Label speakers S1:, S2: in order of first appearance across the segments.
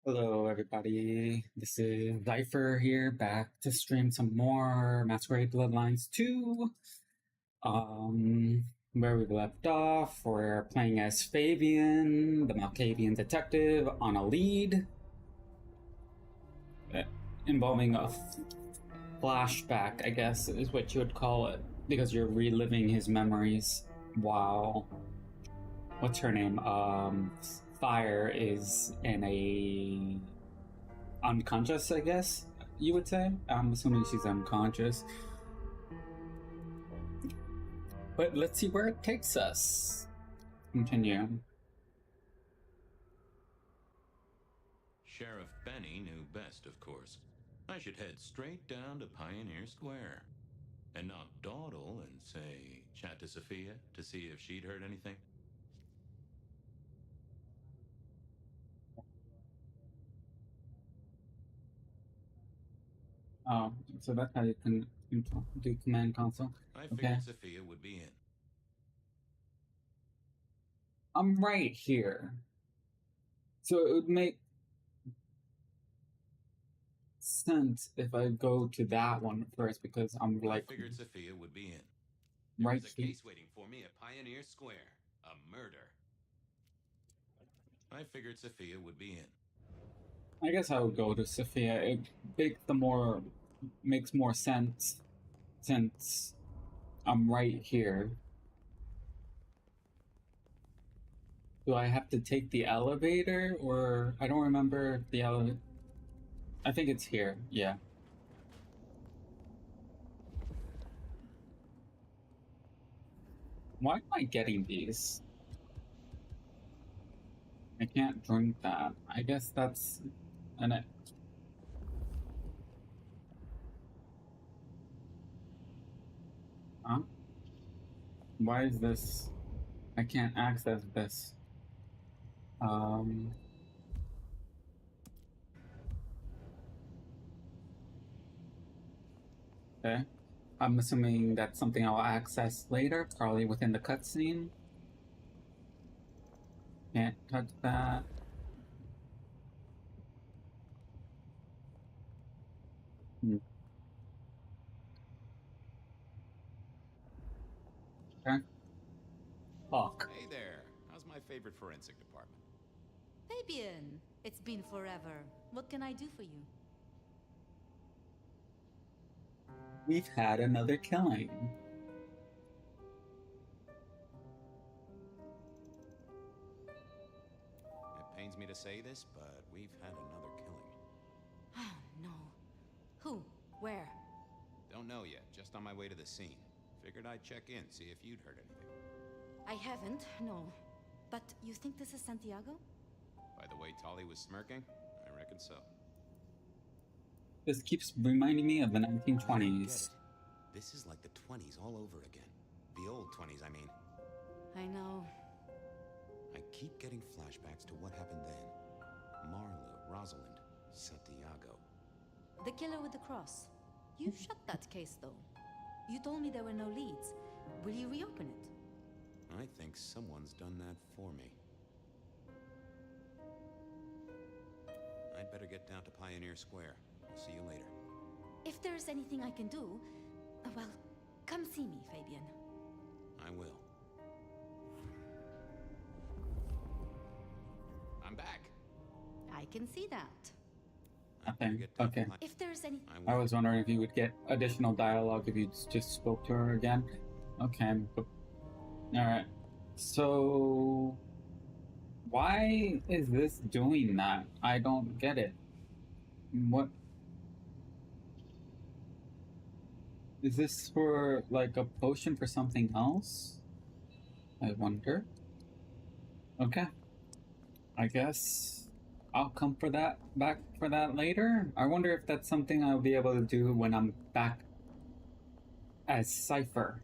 S1: Hello, everybody. This is Zypher here, back to stream some more Masquerade Bloodlines 2. Where we left off, we're playing as Fabian, the Malkavian detective, on a lead involving a flashback, I guess is what you would call it, because you're reliving his memories while what's her name? Fire is in a unconscious, I guess you would say. I'm assuming she's unconscious. But let's see where it takes us. Continue.
S2: Sheriff Benny knew best, of course. I should head straight down to Pioneer Square and not dawdle and, say, chat to Sophia to see if she'd heard anything.
S1: Oh, so that's how you can do command console.
S2: I figured Sophia would be in.
S1: I'm right here. So it would make sense if I go to that one first because I'm like.
S2: I figured Sophia would be in.
S1: Right
S2: There's a case waiting for me at Pioneer Square. A murder. I figured Sophia would be in.
S1: I guess I would go to Sophia. It makes more sense since I'm right here. Do I have to take the elevator or I don't remember the elevator. I think it's here, yeah. Why am I getting these? I can't drink that. I guess that's an. Huh? Why is this? I can't access this. Okay. I'm assuming that's something I'll access later, probably within the cutscene. Can't touch that. Okay. Fuck.
S3: Hey there. How's my favorite forensic department?
S4: Fabian, it's been forever. What can I do for you?
S1: We've had another killing.
S3: It pains me to say this, but we've had another killing.
S4: Oh, no. Who? Where?
S3: Don't know yet, just on my way to the scene. Figured I'd check in, see if you'd heard anything.
S4: I haven't, no. But you think this is Santiago?
S3: By the way Tolly was smirking, I reckon so.
S1: This keeps reminding me of the 1920s.
S3: This is like the 20s all over again. The old 20s, I mean.
S4: I know.
S3: I keep getting flashbacks to what happened then. Marla, Rosalind, Santiago.
S4: The killer with the cross. You shut that case, though. You told me there were no leads. Will you reopen it?
S3: I think someone's done that for me. I'd better get down to Pioneer Square. I'll see you later.
S4: If there's anything I can do, well, come see me, Fabian.
S3: I will. I'm back.
S4: I can see that.
S1: Nothing. Okay.
S4: If there's any...
S1: I was wondering if you would get additional dialogue if you just spoke to her again. Okay. Alright. So... why is this doing that? I don't get it. What? Is this for, like, a potion for something else? I wonder. Okay. I guess I'll come for that, back for that later. I wonder if that's something I'll be able to do when I'm back as Cypher.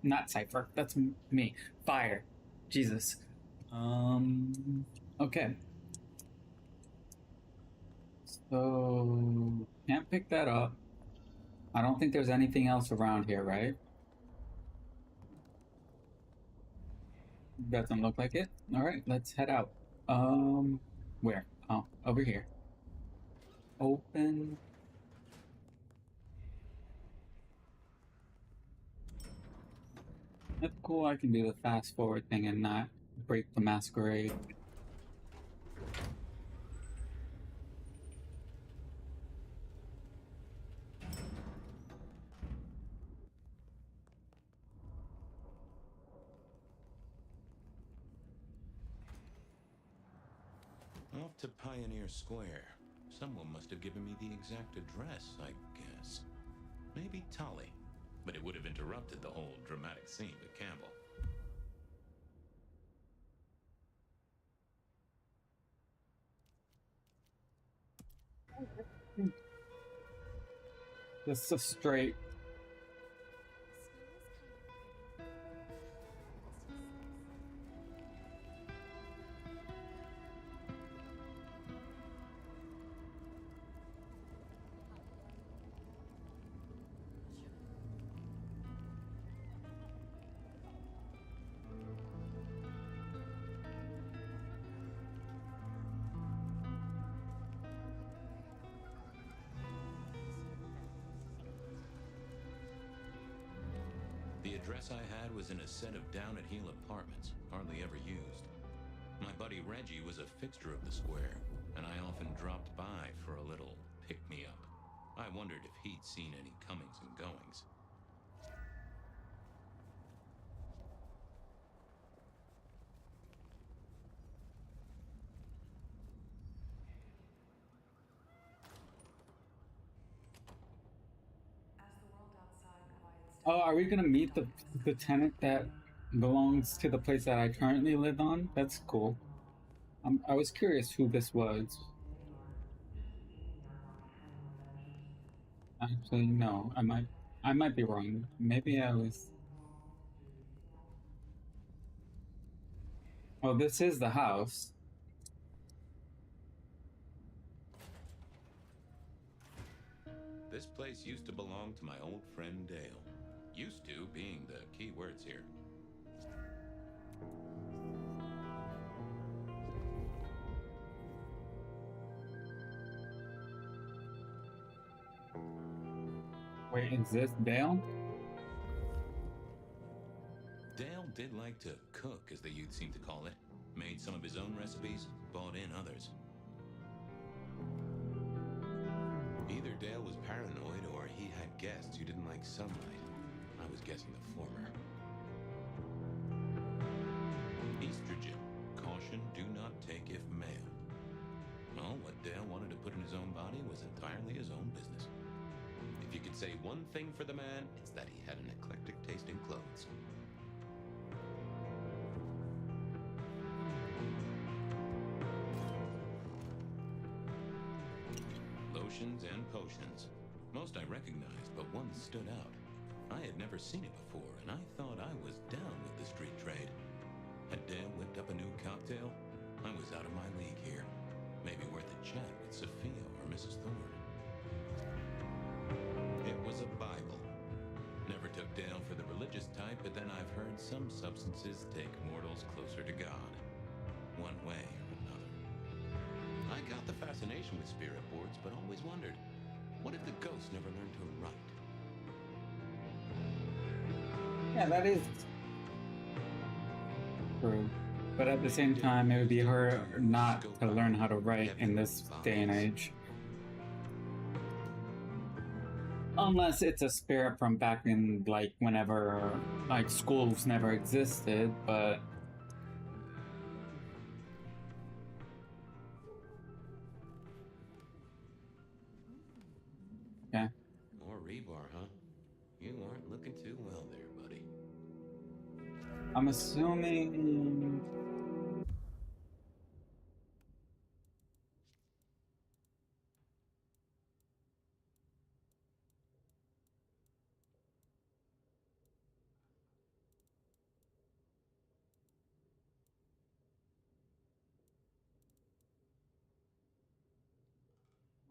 S1: Not Cypher, that's me. Fire. Jesus. Okay. So, can't pick that up. I don't think there's anything else around here, right? Doesn't look like it. All right, let's head out. Where? Oh, over here. Open. That's cool. I can do the fast forward thing and not break the masquerade.
S2: Off to Pioneer Square. Someone must have given me the exact address, I guess. Maybe Tolly. But it would have interrupted the whole dramatic scene with Campbell.
S1: Just a straight.
S2: The address I had was in a set of down-at-heel apartments, hardly ever used. My buddy Reggie was a fixture of the square, and I often dropped by for a little pick-me-up. I wondered if he'd seen any comings and goings.
S1: Oh, are we gonna meet the tenant that belongs to the place that I currently live on? That's cool. I was curious who this was. Actually, no. I might be wrong. Maybe I was. Oh, this is the house.
S2: This place used to belong to my old friend Dale. Used to being the key words here.
S1: Wait, is this Dale?
S2: Dale did like to cook, as the youth seem to call it. Made some of his own recipes, bought in others. Either Dale was paranoid or he had guests who didn't like sunlight. I was guessing the former. Estrogen. Caution, do not take if male. Well, what Dale wanted to put in his own body was entirely his own business. If you could say one thing for the man, it's that he had an eclectic taste in clothes. Lotions and potions. Most I recognized, but one stood out. I had never seen it before, and I thought I was down with the street trade. Had Dale whipped up a new cocktail? I was out of my league here. Maybe worth a chat with Sophia or Mrs. Thorne. It was a Bible. Never took Dale for the religious type, but then I've heard some substances take mortals closer to God. One way or another. I got the fascination with spirit boards, but always wondered, what if the ghosts never learned to write?
S1: Yeah, that is true. But at the same time, it would be hard not to learn how to write in this day and age. Unless it's a spirit from back in, like, whenever, like, schools never existed, but... Yeah.
S2: More rebar, huh? You aren't looking too well there, buddy.
S1: I'm assuming...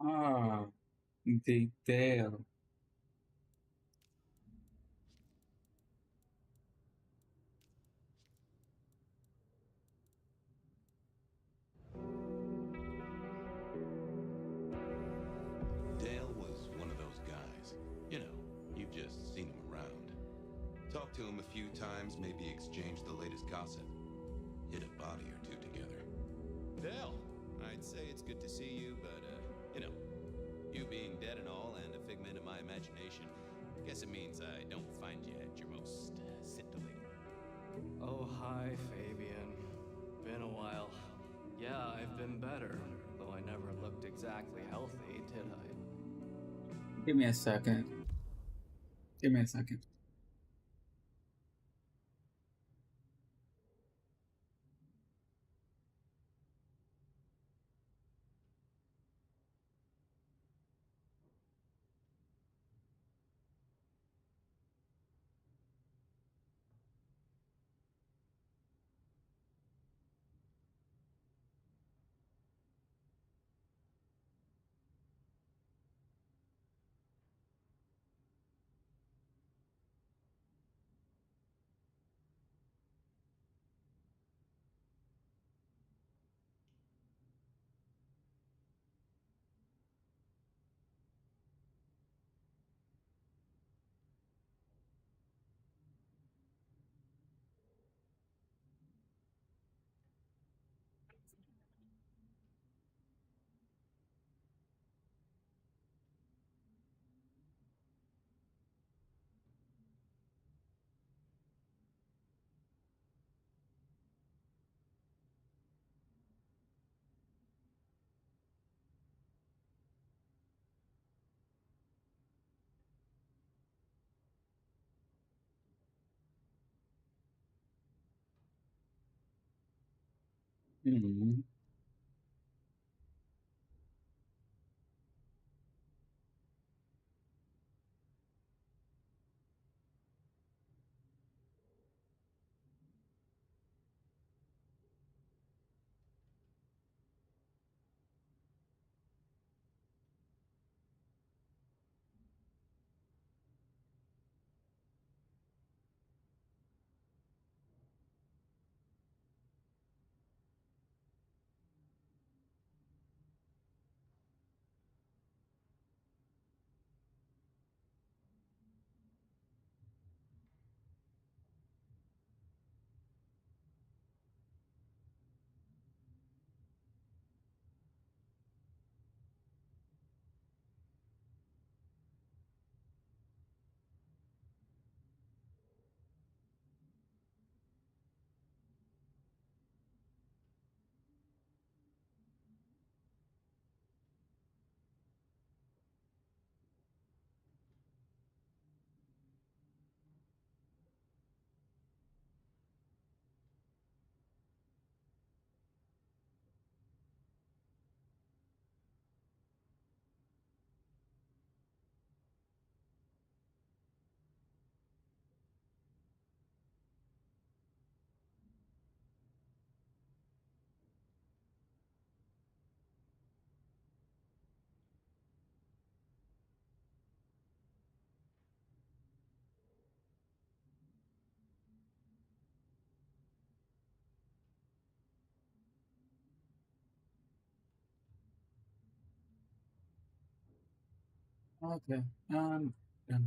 S1: Ah, detail.
S3: a few times, maybe exchange the latest gossip. Hit a body or two together. Dale, I'd say it's good to see you, but, you being dead and all and a figment of my imagination, guess it means I don't find you at your most scintillating.
S5: Oh, hi, Fabian. Been a while. Yeah, I've been better, though I never looked exactly healthy, did I?
S1: Give me a second. Give me a second. Hmm. Okay. Done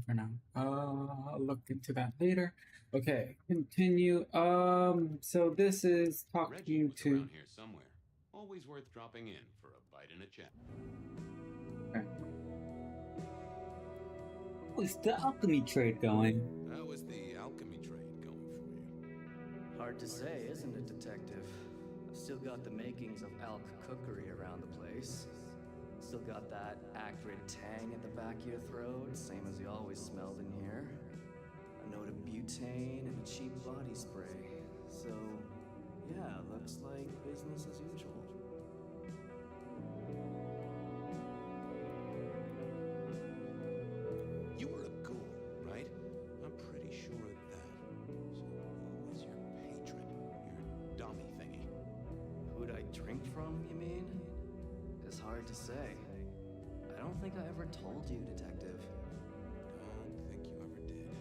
S1: for now. I'll look into that later. Okay, continue. So this is
S3: Reggie
S1: talking
S3: was
S1: to.
S3: around here somewhere. Always worth dropping in for a bite and a chat.
S1: Okay. How is the alchemy trade going?
S3: How was the alchemy trade going for you?
S5: Hard to say, isn't it, Detective? I've still got the makings of alk cookery around the place. Still got that acrid tang at the back of your throat, same as you always smelled in here. A note of butane and a cheap body spray. So, yeah, looks like business as usual.
S3: You were a ghoul, right? I'm pretty sure of that. So who was your patron? Your dummy thingy?
S5: Who'd I drink from, you mean? It's hard to say. I don't think I ever told you, Detective.
S3: Don't think you ever did.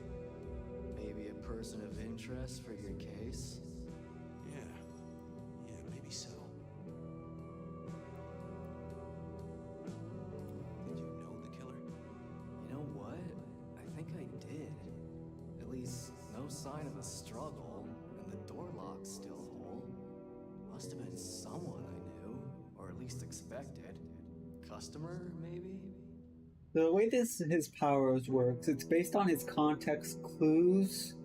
S5: Maybe a person of interest for your case?
S3: Yeah. Yeah, maybe so. Did you know the killer?
S5: You know what? I think I did. At least, no sign of expected. Customer, maybe?
S1: The way his powers works, it's based on his context clues.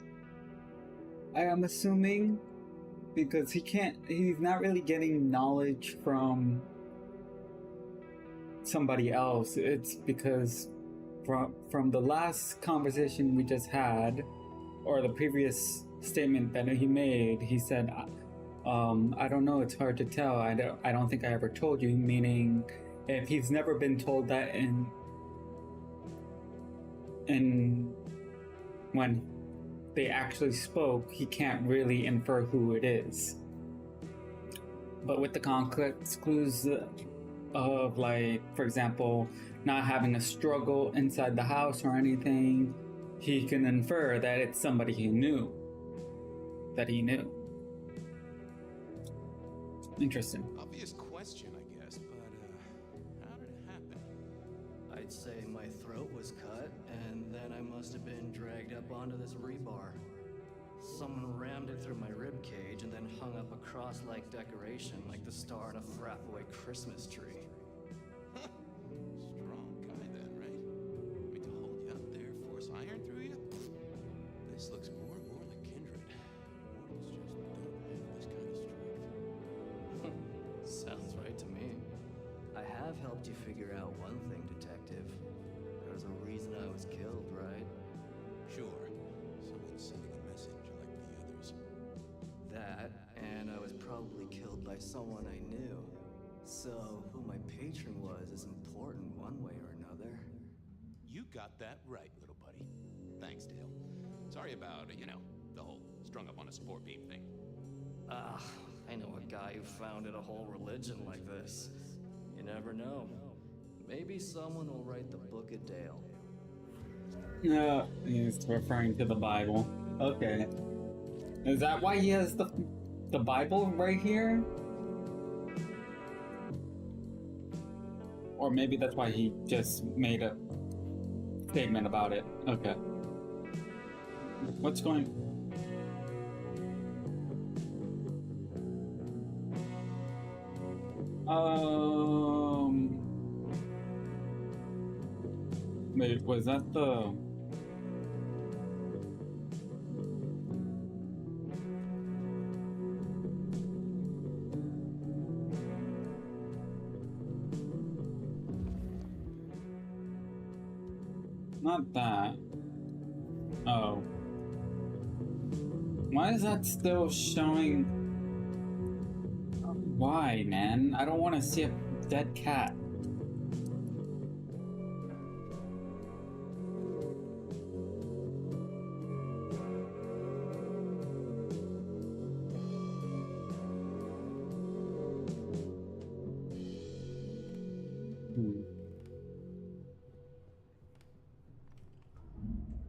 S1: I am assuming, because he's not really getting knowledge from somebody else. It's because from the last conversation we just had, or the previous statement that he made, he said, I don't know, it's hard to tell. I don't think I ever told you, meaning if he's never been told that in when they actually spoke, he can't really infer who it is. But with the context clues of, like, for example, not having a struggle inside the house or anything, he can infer that it's somebody he knew. Interesting.
S3: Obvious question, I guess, but how did it happen?
S5: I'd say my throat was cut, and then I must have been dragged up onto this rebar. Someone rammed it through my rib cage and then hung up a cross-like decoration like the star on a frat boy Christmas tree.
S3: Strong guy then, right? I mean, to hold you up there, force iron through you? This looks more and more like kindred. Mortals just don't have this kind of strength.
S5: Sounds right to me. I have helped you figure out one thing, Detective. There's a reason I was killed, right?
S3: Sure. Someone's sending a message like the others.
S5: That, and I was probably killed by someone I knew. So, who my patron was is important one way or another.
S3: You got that right, little buddy. Thanks, Dale. Sorry about, the whole strung up on a sport beam thing.
S5: I know a guy who founded a whole religion like this. You never know. Maybe someone will write the Book of Dale.
S1: No, he's referring to the Bible. Okay. Is that why he has the Bible right here? Or maybe that's why he just made a statement about it. Okay. What's going... Wait, was that the... Not that. Oh. Why is that still showing? Why, man? I don't want to see a dead cat.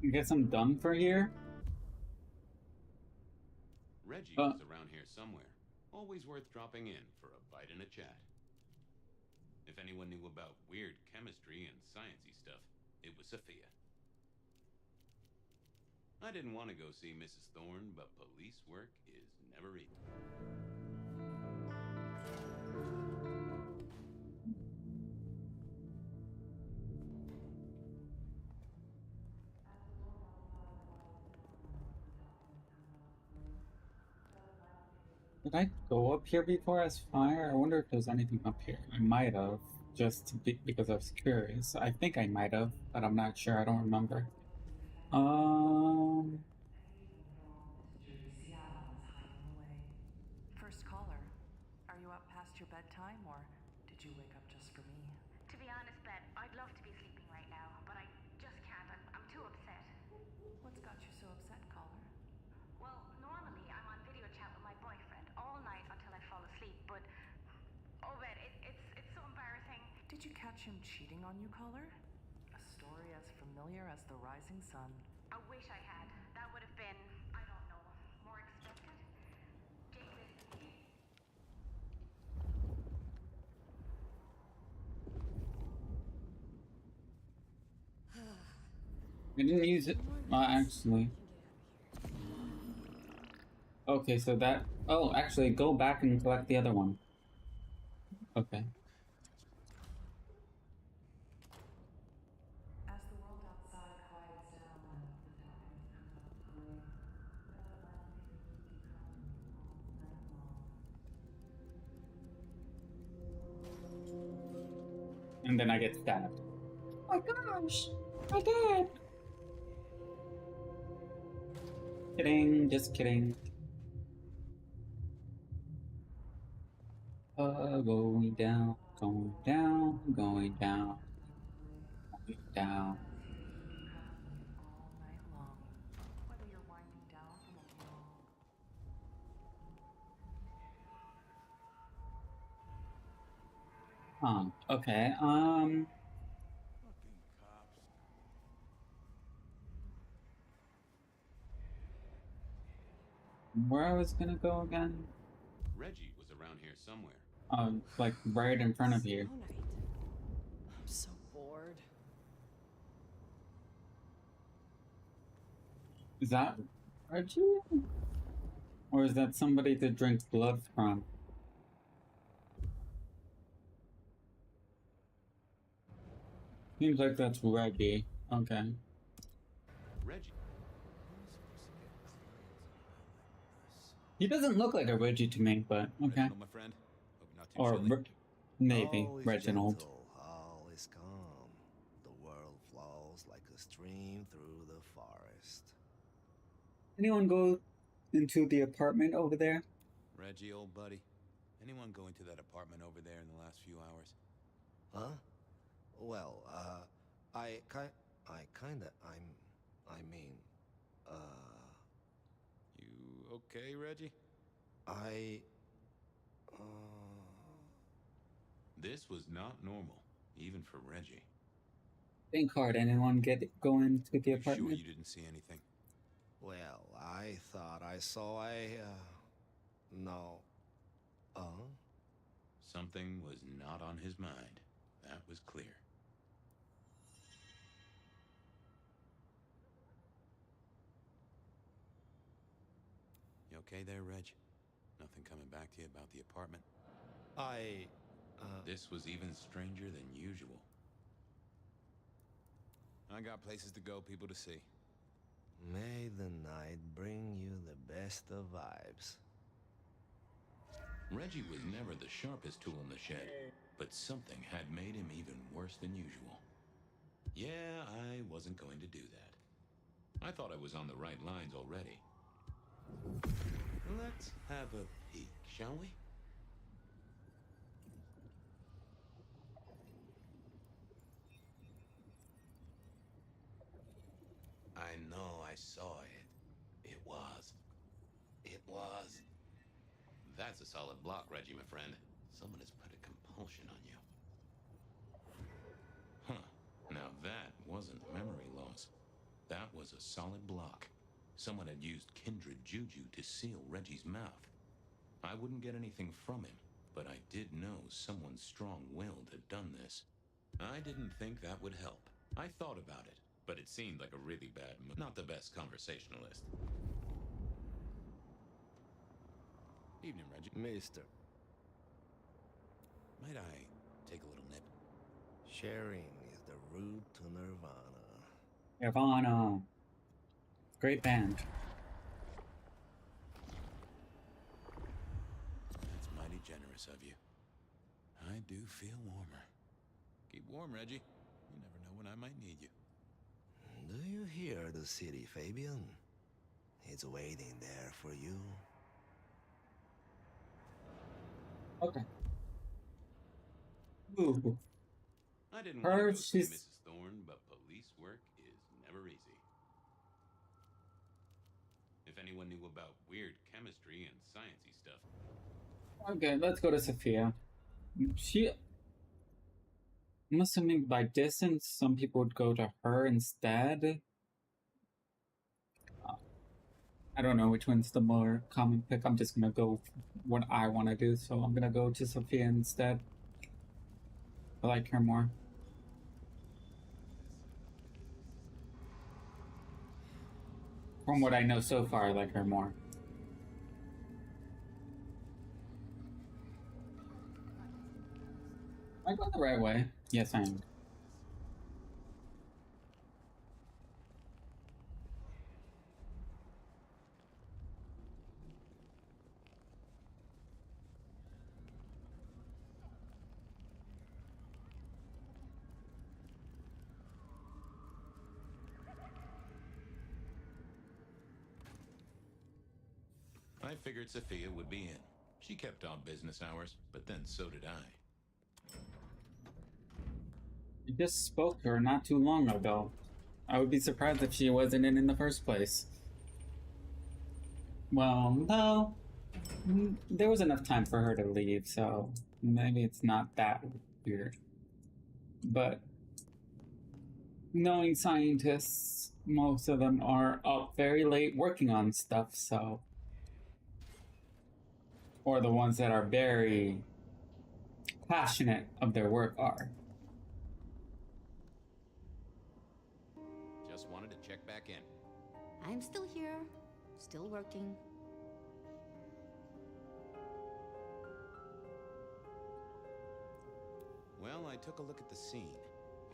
S1: I guess I'm done for here.
S3: Reggie was around here somewhere. Always worth dropping in for a bite and a chat. If anyone knew about weird chemistry and sciencey stuff, it was Sophia. I didn't want to go see Mrs. Thorne, but police work is never easy.
S1: Did I go up here before as fire? I wonder if there's anything up here. I might have, because I was curious. I think I might have, but I'm not sure. I don't remember.
S6: First caller, are you up past your bedtime, or did you wake up just for me?
S7: To be honest, Bet, I'd love to be sleeping right now, but I just can't. I'm too upset.
S6: What's got you so upset, caller?
S7: Well, normally I'm on video chat with my boyfriend all night until I fall asleep, but oh, Bet, it's so embarrassing.
S6: Did you catch him cheating on you, caller? A story as familiar as the rising sun.
S7: I wish I had. That would have been, I don't know, more expected. Jake, listen.
S1: I didn't use it. Well, actually. Okay, so that... Oh, actually, go back and collect the other one. Okay. And then I get stabbed. Oh my gosh! My dad! Kidding, just kidding. Going down, going down, going down, going down.
S6: All night long. Whether you're winding down from a long
S1: Okay,
S2: Fucking cops.
S1: where I was gonna go again?
S3: Reggie was around here somewhere.
S1: Like right in front of you.
S5: Snow night. I'm so bored.
S1: Is that Reggie? Or is that somebody to drink blood from? Seems like that's Reggie. Okay.
S3: Reggie.
S1: He doesn't look like a Reggie to me, but okay.
S3: Reginald, my friend. Hope you're not too
S1: Or
S3: chilly.
S1: maybe
S8: All is
S1: Reginald.
S8: gentle, all is calm. The world flows like a stream through the forest.
S1: Anyone go into the apartment over there?
S3: Reggie, old buddy. Anyone go into that apartment over there in the last few hours?
S8: Huh? Well, I mean,
S3: You okay, Reggie?
S8: I,
S3: This was not normal, even for Reggie.
S1: Think hard. Anyone go into the
S3: You sure
S1: apartment?
S3: you didn't see anything?
S8: well, I thought I saw no.
S2: Something was not on his mind. That was clear.
S3: You okay there, Reg? Nothing coming back to you about the apartment?
S2: This was even stranger than usual.
S3: I got places to go, people to see.
S8: May the night bring you the best of vibes.
S2: Reggie was never the sharpest tool in the shed, but something had made him even worse than usual. Yeah, I wasn't going to do that. I thought I was on the right lines already. Let's have a peek, shall we? I know I saw it. It was. That's a solid block, Reggie, my friend. Someone has put a compulsion on you. Huh. Now that wasn't memory loss. That was a solid block. Someone had used kindred juju to seal Reggie's mouth. I wouldn't get anything from him, but I did know someone strong-willed had done this. I didn't think that would help. I thought about it, but it seemed like a really bad move. Not the best conversationalist.
S3: Evening, Reggie.
S8: Mister,
S3: Might I take a little nip?
S8: sharing is the route to nirvana.
S1: Nirvana. Great band.
S3: That's mighty generous of you. I do feel warmer. Keep warm, Reggie. You never know when I might need you.
S8: Do you hear the city, Fabian? It's waiting there for you.
S1: Okay. Ooh.
S3: I didn't want to go see
S1: she's-
S3: Mrs. Thorne, but police work is never easy. If anyone knew about weird chemistry and sciencey stuff.
S1: Okay, let's go to Sophia. I'm assuming by distance, some people would go to her instead. I don't know which one's the more common pick. I'm just gonna go what I want to do, so I'm gonna go to Sophia instead. I like her more. From what I know so far, I like her more. Am I going the right way? Yes, I am.
S2: I figured Sophia would be in. She kept odd business hours, but then so did I.
S1: You just spoke to her not too long ago. I would be surprised if she wasn't in the first place. Well, no. There was enough time for her to leave, so maybe it's not that weird. But knowing scientists, most of them are up very late working on stuff, so. Or the ones that are very passionate of their work are.
S3: Just wanted to check back in.
S4: I'm still here, still working.
S3: Well, I took a look at the scene.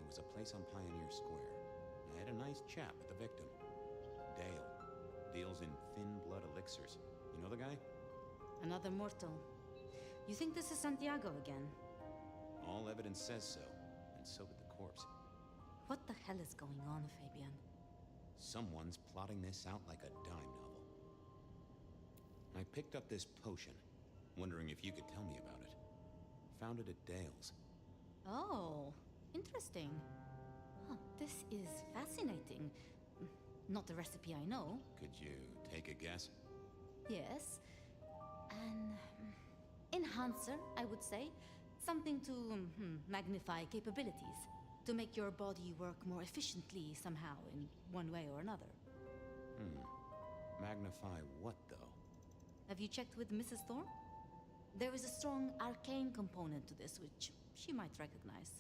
S3: It was a place on Pioneer Square. I had a nice chat with the victim. Dale. Deals in thin blood elixirs. You know the guy?
S4: Another mortal. You think this is Santiago again?
S3: All evidence says so. And so did the corpse.
S4: What the hell is going on, Fabian?
S3: Someone's plotting this out like a dime novel. I picked up this potion, wondering if you could tell me about it. Found it at Dale's.
S4: Oh, interesting. Huh, this is fascinating. Not the recipe I know.
S3: Could you take a guess?
S4: Yes. An enhancer, I would say. Something to magnify capabilities. To make your body work more efficiently somehow, in one way or another.
S3: Magnify what, though?
S4: Have you checked with Mrs. Thorne? There is a strong arcane component to this, which she might recognize.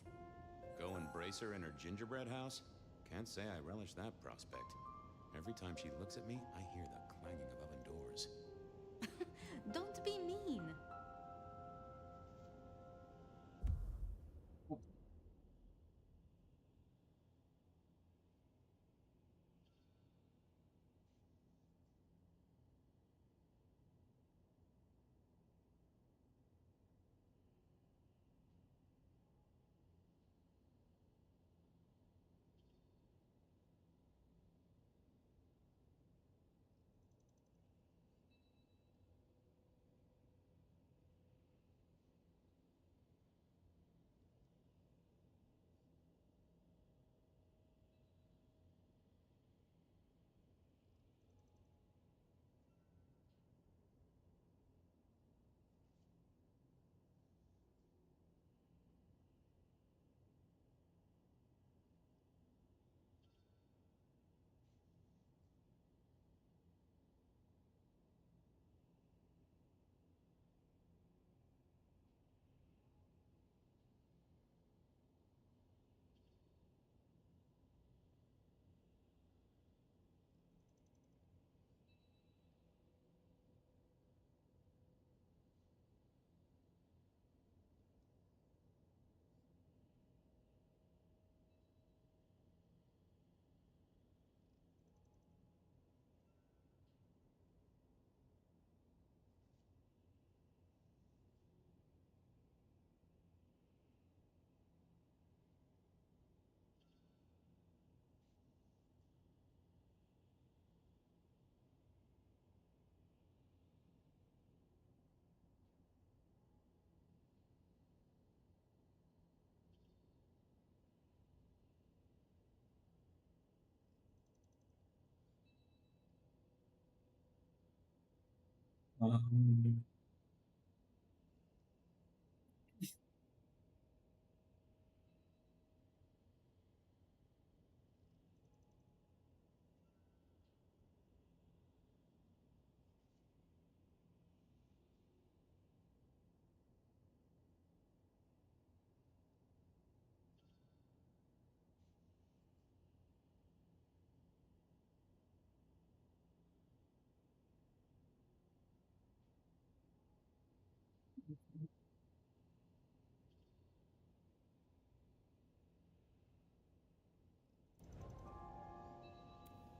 S3: Go and brace her in her gingerbread house? Can't say I relish that prospect. Every time she looks at me, I hear the clanging of oven doors.
S4: Don't be mean.
S1: Um,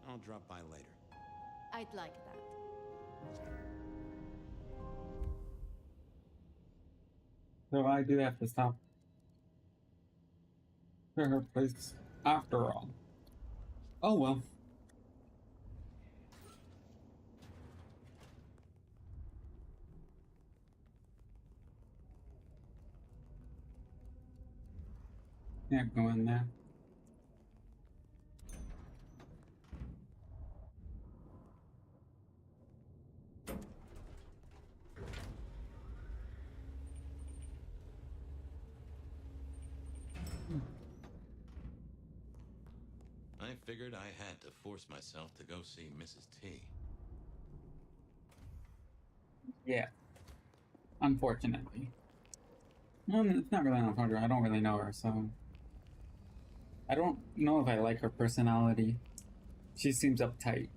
S3: I'll drop by later.
S4: I'd like that.
S1: so I do have to stop at her place after all. Oh well. Yeah, go in there.
S2: I figured I had to force myself to go see Mrs. T.
S1: Yeah, unfortunately. Well, it's not really unfortunate. I don't really know her, so I don't know if I like her personality. She seems uptight.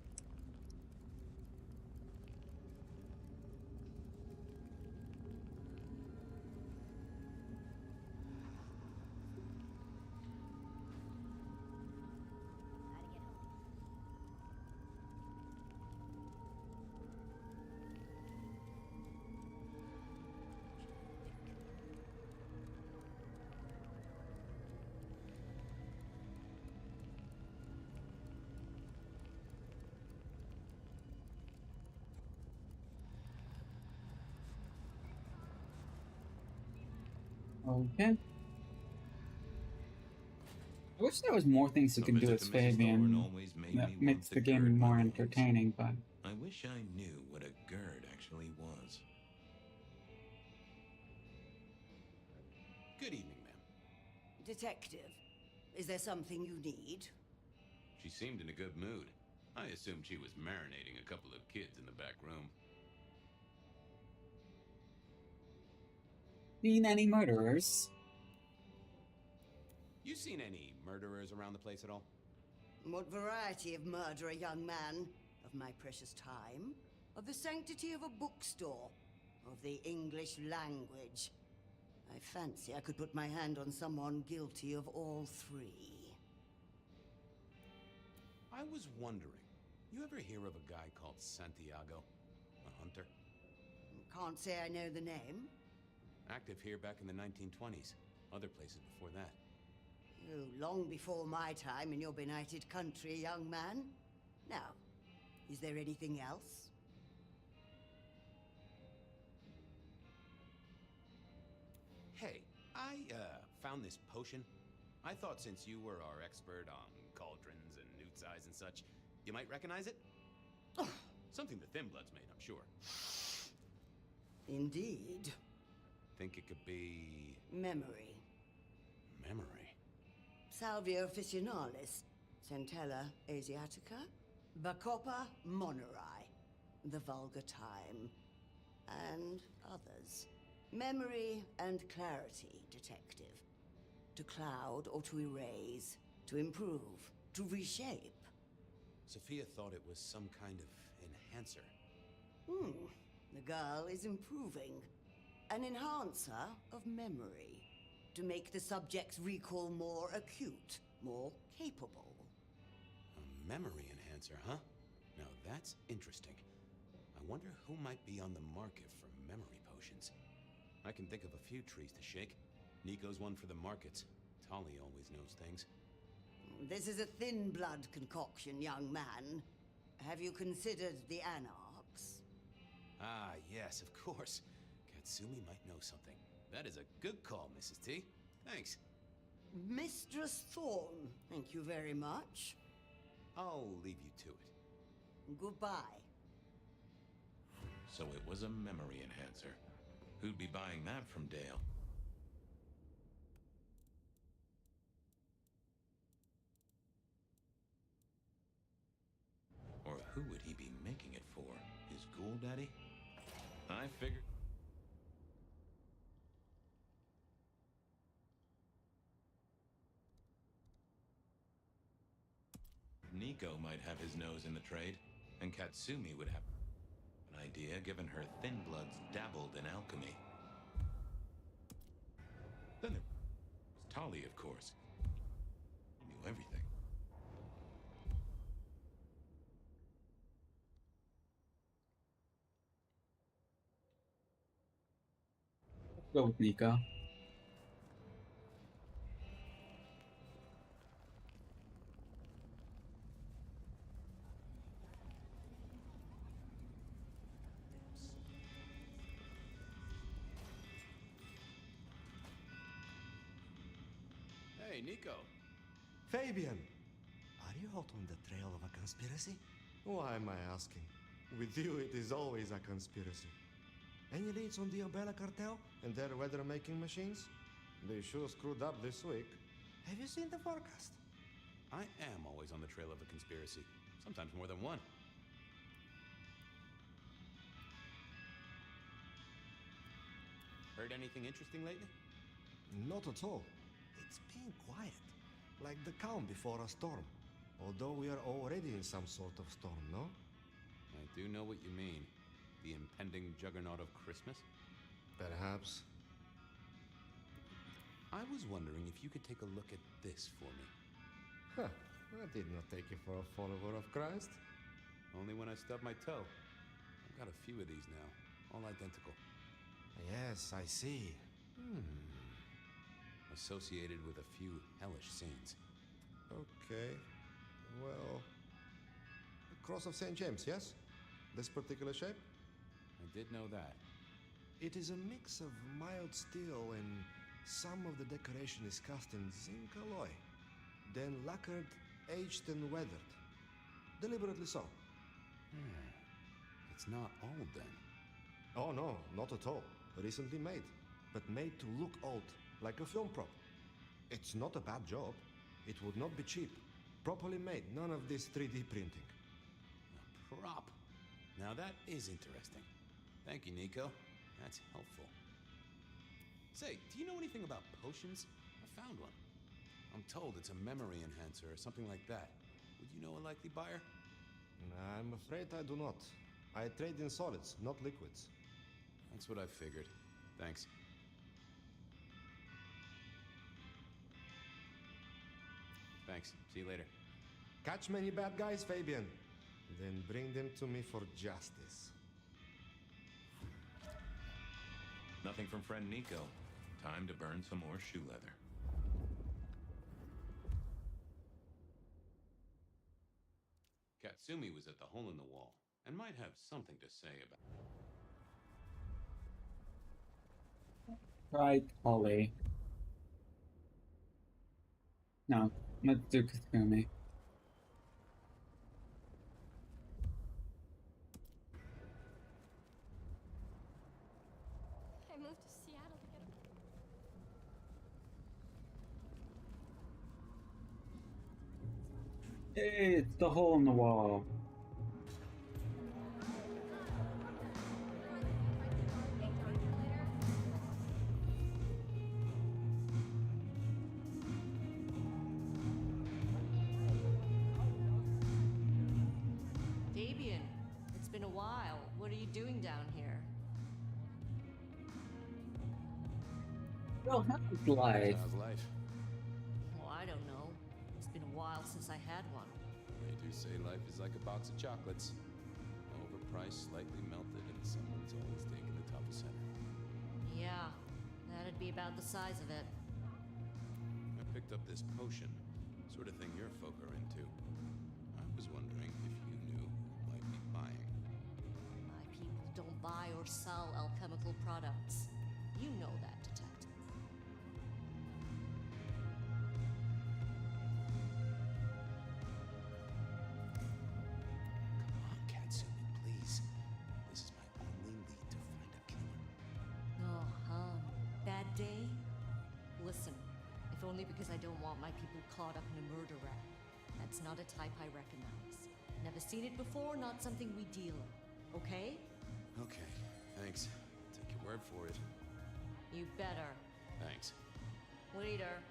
S1: Okay. I wish there was more things you
S2: A
S1: can do
S2: visit
S1: as
S2: to Mrs. Thorne
S1: Fabian
S2: always made
S1: that
S2: me want
S1: makes
S2: to
S1: the
S2: gird
S1: game
S2: my
S1: more
S2: loins.
S1: entertaining, but
S2: I wish I knew what a gird actually was.
S3: Good evening, ma'am.
S9: Detective, is there something you need?
S2: She seemed in a good mood. I assumed she was marinating a couple of kids in the back room.
S1: seen any murderers?
S3: You seen any murderers around the place at all?
S9: What variety of murder, a young man? Of my precious time? Of the sanctity of a bookstore? Of the English language? I fancy I could put my hand on someone guilty of all three.
S3: I was wondering, you ever hear of a guy called Santiago? A hunter?
S9: Can't say I know the name.
S3: Active here back in the 1920s. Other places before that.
S9: Oh, long before my time in your benighted country, young man. Now, is there anything else?
S3: Hey, I, found this potion. I thought since you were our expert on cauldrons and newt's eyes and such, you might recognize it? Something the Thin Bloods made, I'm sure.
S9: Indeed.
S3: Think it could be...
S9: Memory.
S3: memory?
S9: Salvia officinalis, Centella asiatica, Bacopa moneri, the vulgar time, and others. Memory and clarity, detective. To cloud or to erase, to improve, to reshape.
S3: Sophia thought it was some kind of enhancer.
S9: The girl is improving. An enhancer of memory. To make the subject's recall more acute, more capable.
S3: A memory enhancer, huh? Now that's interesting. I wonder who might be on the market for memory potions. I can think of a few trees to shake. Nico's one for the markets. Tolly always knows things.
S9: This is a thin blood concoction, young man. Have you considered the Anarchs?
S3: Ah, yes, of course. Katsumi might know something. That is a good call, Mrs. T. Thanks.
S9: Mistress Thorne, thank you very much.
S3: I'll leave you to it.
S9: Goodbye.
S2: So it was a memory enhancer. Who'd be buying that from Dale? Or who would he be making it for? His ghoul daddy? I figured... Nico might have his nose in the trade, and Katsumi would have an idea given her Thin Bloods dabbled in alchemy. Then there was Tolly, of course. He knew everything.
S1: Go with Nico.
S3: Hey, Nico.
S8: Fabian! Are you hot on the trail of a conspiracy? Why am I asking? With you, it is always a conspiracy. Any leads on the Umbrella Cartel and their weather-making machines? They sure screwed up this week. Have you seen the forecast?
S3: I am always on the trail of a conspiracy. Sometimes more than one. Heard anything interesting lately?
S8: Not at all. It's been quiet, like the calm before a storm. Although we are already in some sort of storm, no?
S3: I do know what you mean. The impending juggernaut of Christmas?
S8: Perhaps.
S3: I was wondering if you could take a look at this for me.
S8: Huh. I did not take you for a follower of Christ.
S3: Only when I stubbed my toe. I've got a few of these now, all identical.
S8: Yes, I see.
S3: Associated with a few hellish scenes.
S8: Okay. Well... the Cross of St. James, yes? This particular shape?
S3: I did know that.
S8: It is a mix of mild steel and some of the decoration is cast in zinc alloy. Then lacquered, aged and weathered. Deliberately so.
S3: It's not old then.
S8: Oh no, not at all. Recently made. But made to look old, like a film prop. It's not a bad job. It would not be cheap. Properly made, none of this 3D printing.
S3: A prop. Now that is interesting. Thank you, Nico. That's helpful. Say, do you know anything about potions? I found one. I'm told it's a memory enhancer or something like that. Would you know a likely buyer?
S8: I'm afraid I do not. I trade in solids, not liquids.
S3: That's what I figured. Thanks. Thanks. See you later.
S8: Catch many bad guys, Fabian. Then bring them to me for justice.
S2: Nothing from friend Nico. Time to burn some more shoe leather.
S3: Katsumi was at the hole in the wall and might have something to say about
S1: Right, Holly. No, let's do Kasumi.
S10: I moved to Seattle to get a...
S1: Hey, it's the hole in the wall.
S11: Fabian, it's been a while. What are you doing down here?
S1: Well, how's life?
S3: how's life.
S11: Well, I don't know. It's been a while since I had one.
S3: They do say life is like a box of chocolates. Overpriced, slightly melted, and someone's always taking the top center.
S11: Yeah, that'd be about the size of it.
S3: I picked up this potion, sort of thing your folk are into. I was wondering if you knew who might be buying.
S11: My people don't buy or sell alchemical products. You know that, detective.
S3: Come on, Katsumi, please. This is my only lead to find a killer.
S11: Oh, bad day? Listen, if only because I don't want my people caught up in a murder rap. That's not a type I recognize. Never seen it before, not something we deal in. Okay?
S3: Okay, thanks. Take your word for it.
S11: You better.
S3: Thanks.
S11: Leader.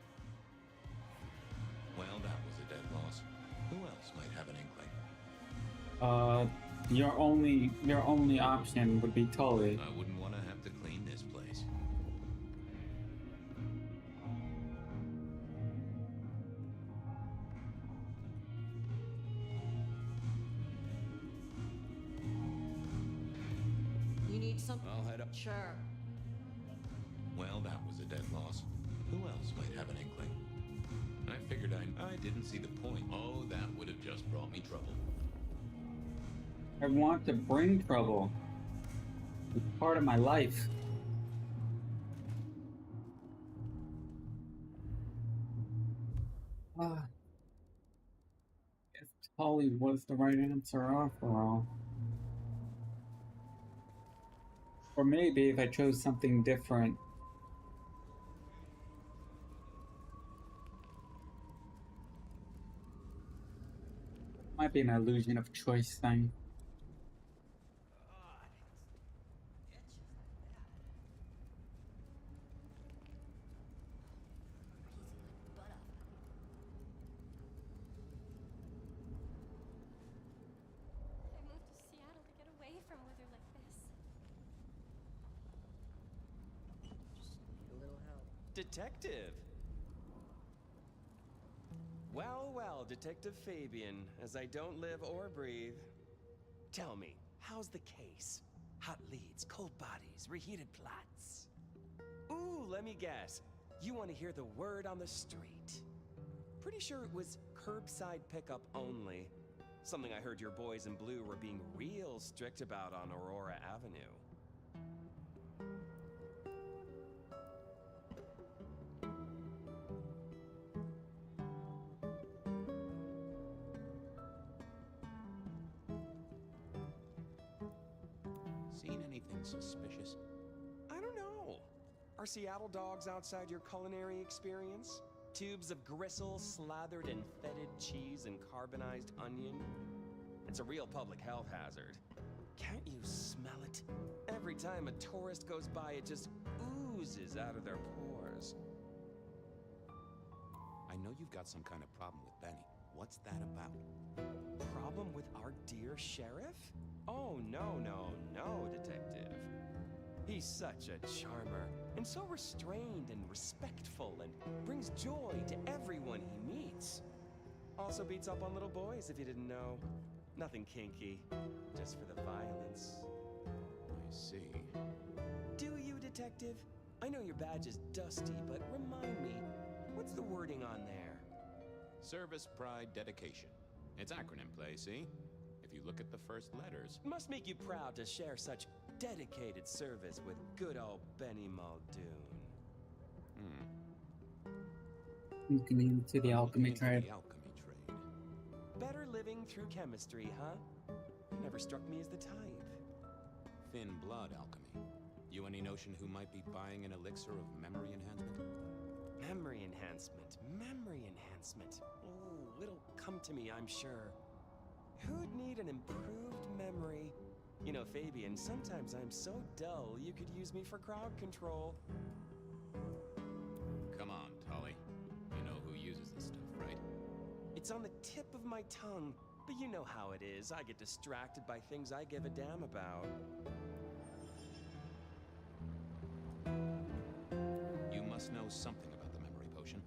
S2: Well, that was a dead loss. Who else might have an inkling?
S1: Your only option would be Tully.
S2: I wouldn't want to have to clean this place.
S11: You need some...
S3: I'll head up.
S11: Sure.
S2: Well, that was a dead loss. Who else might have an inkling? I figured I didn't see the point. Oh, that would have just brought me trouble.
S1: I want to bring trouble. It's part of my life. Ah, if Tully was the right answer after all. Or maybe if I chose something different. Might be an illusion of choice thing.
S10: I moved to Seattle to get away from weather like this.
S5: Just need a little help.
S12: Detective! Well, well, Detective Fabian, as I don't live or breathe. Tell me, how's the case? Hot leads, cold bodies, reheated plots. Ooh, let me guess. You want to hear the word on the street. Pretty sure it was curbside pickup only. Something I heard your boys in blue were being real strict about on Aurora Avenue.
S2: Seen anything suspicious?
S12: I don't know. Are Seattle dogs outside your culinary experience? Tubes of gristle slathered in fetid cheese and carbonized onion? It's a real public health hazard. Can't you smell it? Every time a tourist goes by, it just oozes out of their pores.
S2: I know you've got some kind of problem with Benny. What's that about?
S12: Problem with our dear sheriff? Oh, no, Detective. He's such a charmer, and so restrained and respectful, and brings joy to everyone he meets. Also beats up on little boys, if you didn't know. Nothing kinky, just for the violence.
S2: I see.
S12: Do you, Detective? I know your badge is dusty, but remind me, what's the wording on there?
S2: Service, pride, dedication. It's acronym play, see? If you look at the first letters.
S12: Must make you proud to share such dedicated service with good old Benny Muldoon.
S1: Looking into the alchemy trade.
S2: The alchemy trade.
S12: Better living through chemistry, huh? You never struck me as the type.
S2: Thin blood alchemy. You any notion who might be buying an elixir of memory enhancement?
S12: Memory enhancement. Memory enhancement. Oh, it'll come to me, I'm sure. Who'd need an improved memory? You know, Fabian, sometimes I'm so dull you could use me for crowd control.
S2: Come on, Tully. You know who uses this stuff, right?
S12: It's on the tip of my tongue, but you know how it is. I get distracted by things I give a damn about.
S2: You must know something about the memory potion.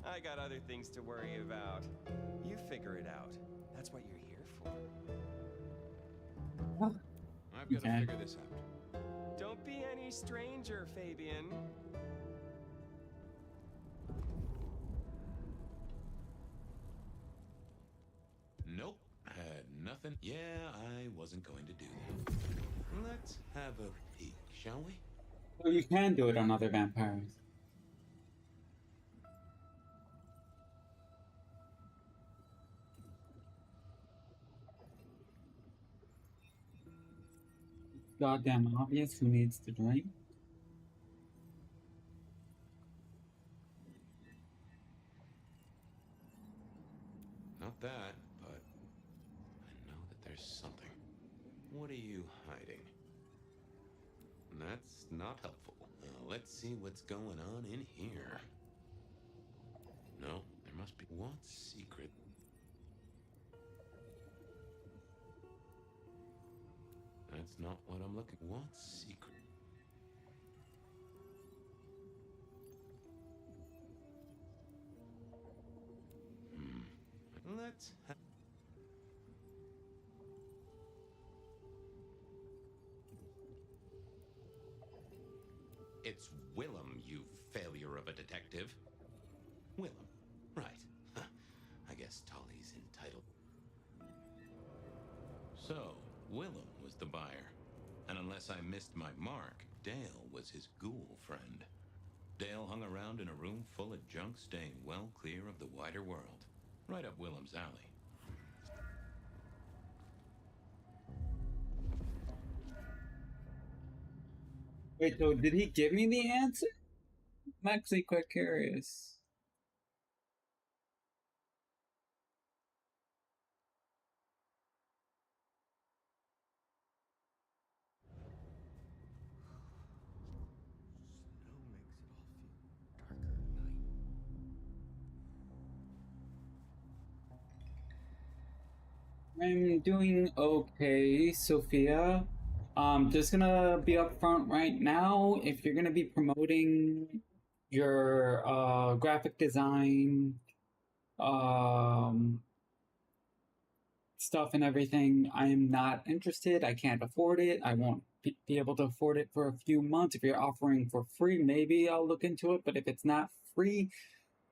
S12: I got other things to worry about. You figure it out. That's what you're here for.
S2: I've got to figure this out.
S12: Don't be any stranger, Fabian.
S2: Nope. Had nothing. Yeah, I wasn't going to do that. Let's have a peek, shall we?
S1: Well, you can do it on other vampires. Goddamn obvious who needs to drink.
S2: Not that, but I know that there's something. What are you hiding? That's not helpful. Let's see what's going on in here. No, there must be one secret. That's not what I'm looking. What secret? Let's have... It's Willem, you failure of a detective. Willem, right. I guess Tully's entitled. So, Willem was the buyer. And unless I missed my mark, Dale was his ghoul friend. Dale hung around in a room full of junk, staying well clear of the wider world. Right up Willem's alley.
S1: Wait, so did he give me the answer? I'm actually quite curious. I'm doing okay, Sophia. Just gonna be upfront right now. If you're gonna be promoting your graphic design stuff and everything, I am not interested. I can't afford it. I won't be able to afford it for a few months. If you're offering for free, maybe I'll look into it. But if it's not free,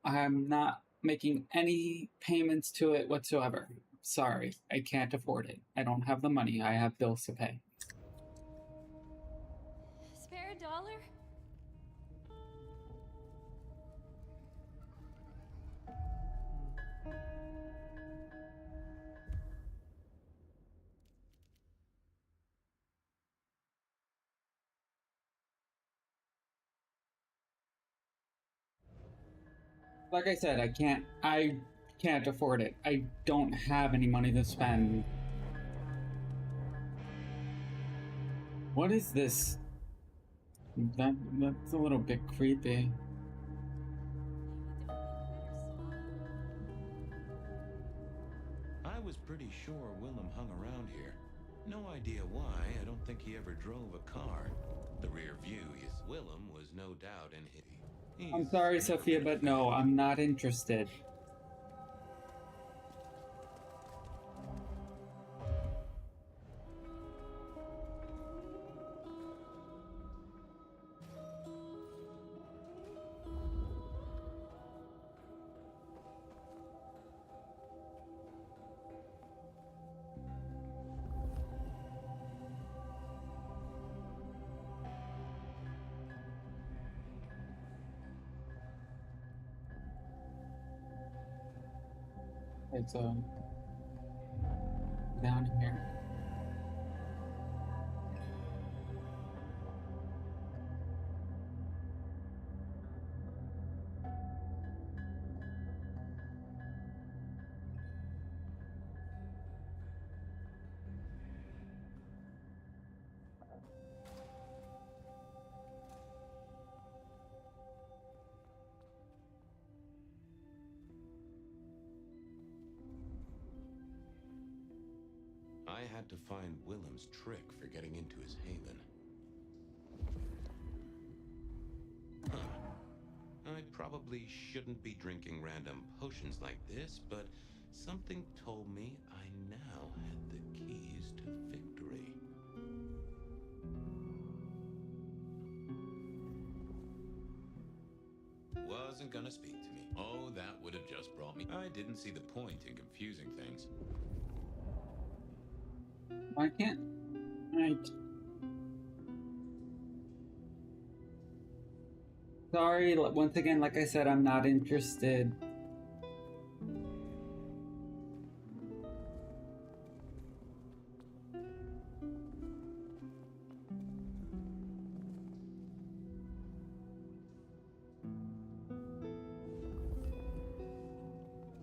S1: I'm not making any payments to it whatsoever. Sorry, I can't afford it. I don't have the money. I have bills to pay.
S10: Spare a dollar?
S1: Like I said, I can't afford it. I don't have any money to spend. What is this? That's a little bit creepy.
S2: I was pretty sure Willem hung around here. No idea why. I don't think he ever drove a car. The rear view is Willem was no doubt in his.
S1: I'm sorry, Sophia, but no, I'm not interested. It's down here.
S2: I had to find Willem's trick for getting into his haven. Huh. I probably shouldn't be drinking random potions like this, but something told me I now had the keys to victory. Wasn't gonna speak to me. Oh, that would have just brought me. I didn't see the point in confusing things.
S1: Why can't I? Sorry, once again, like I said, I'm not interested.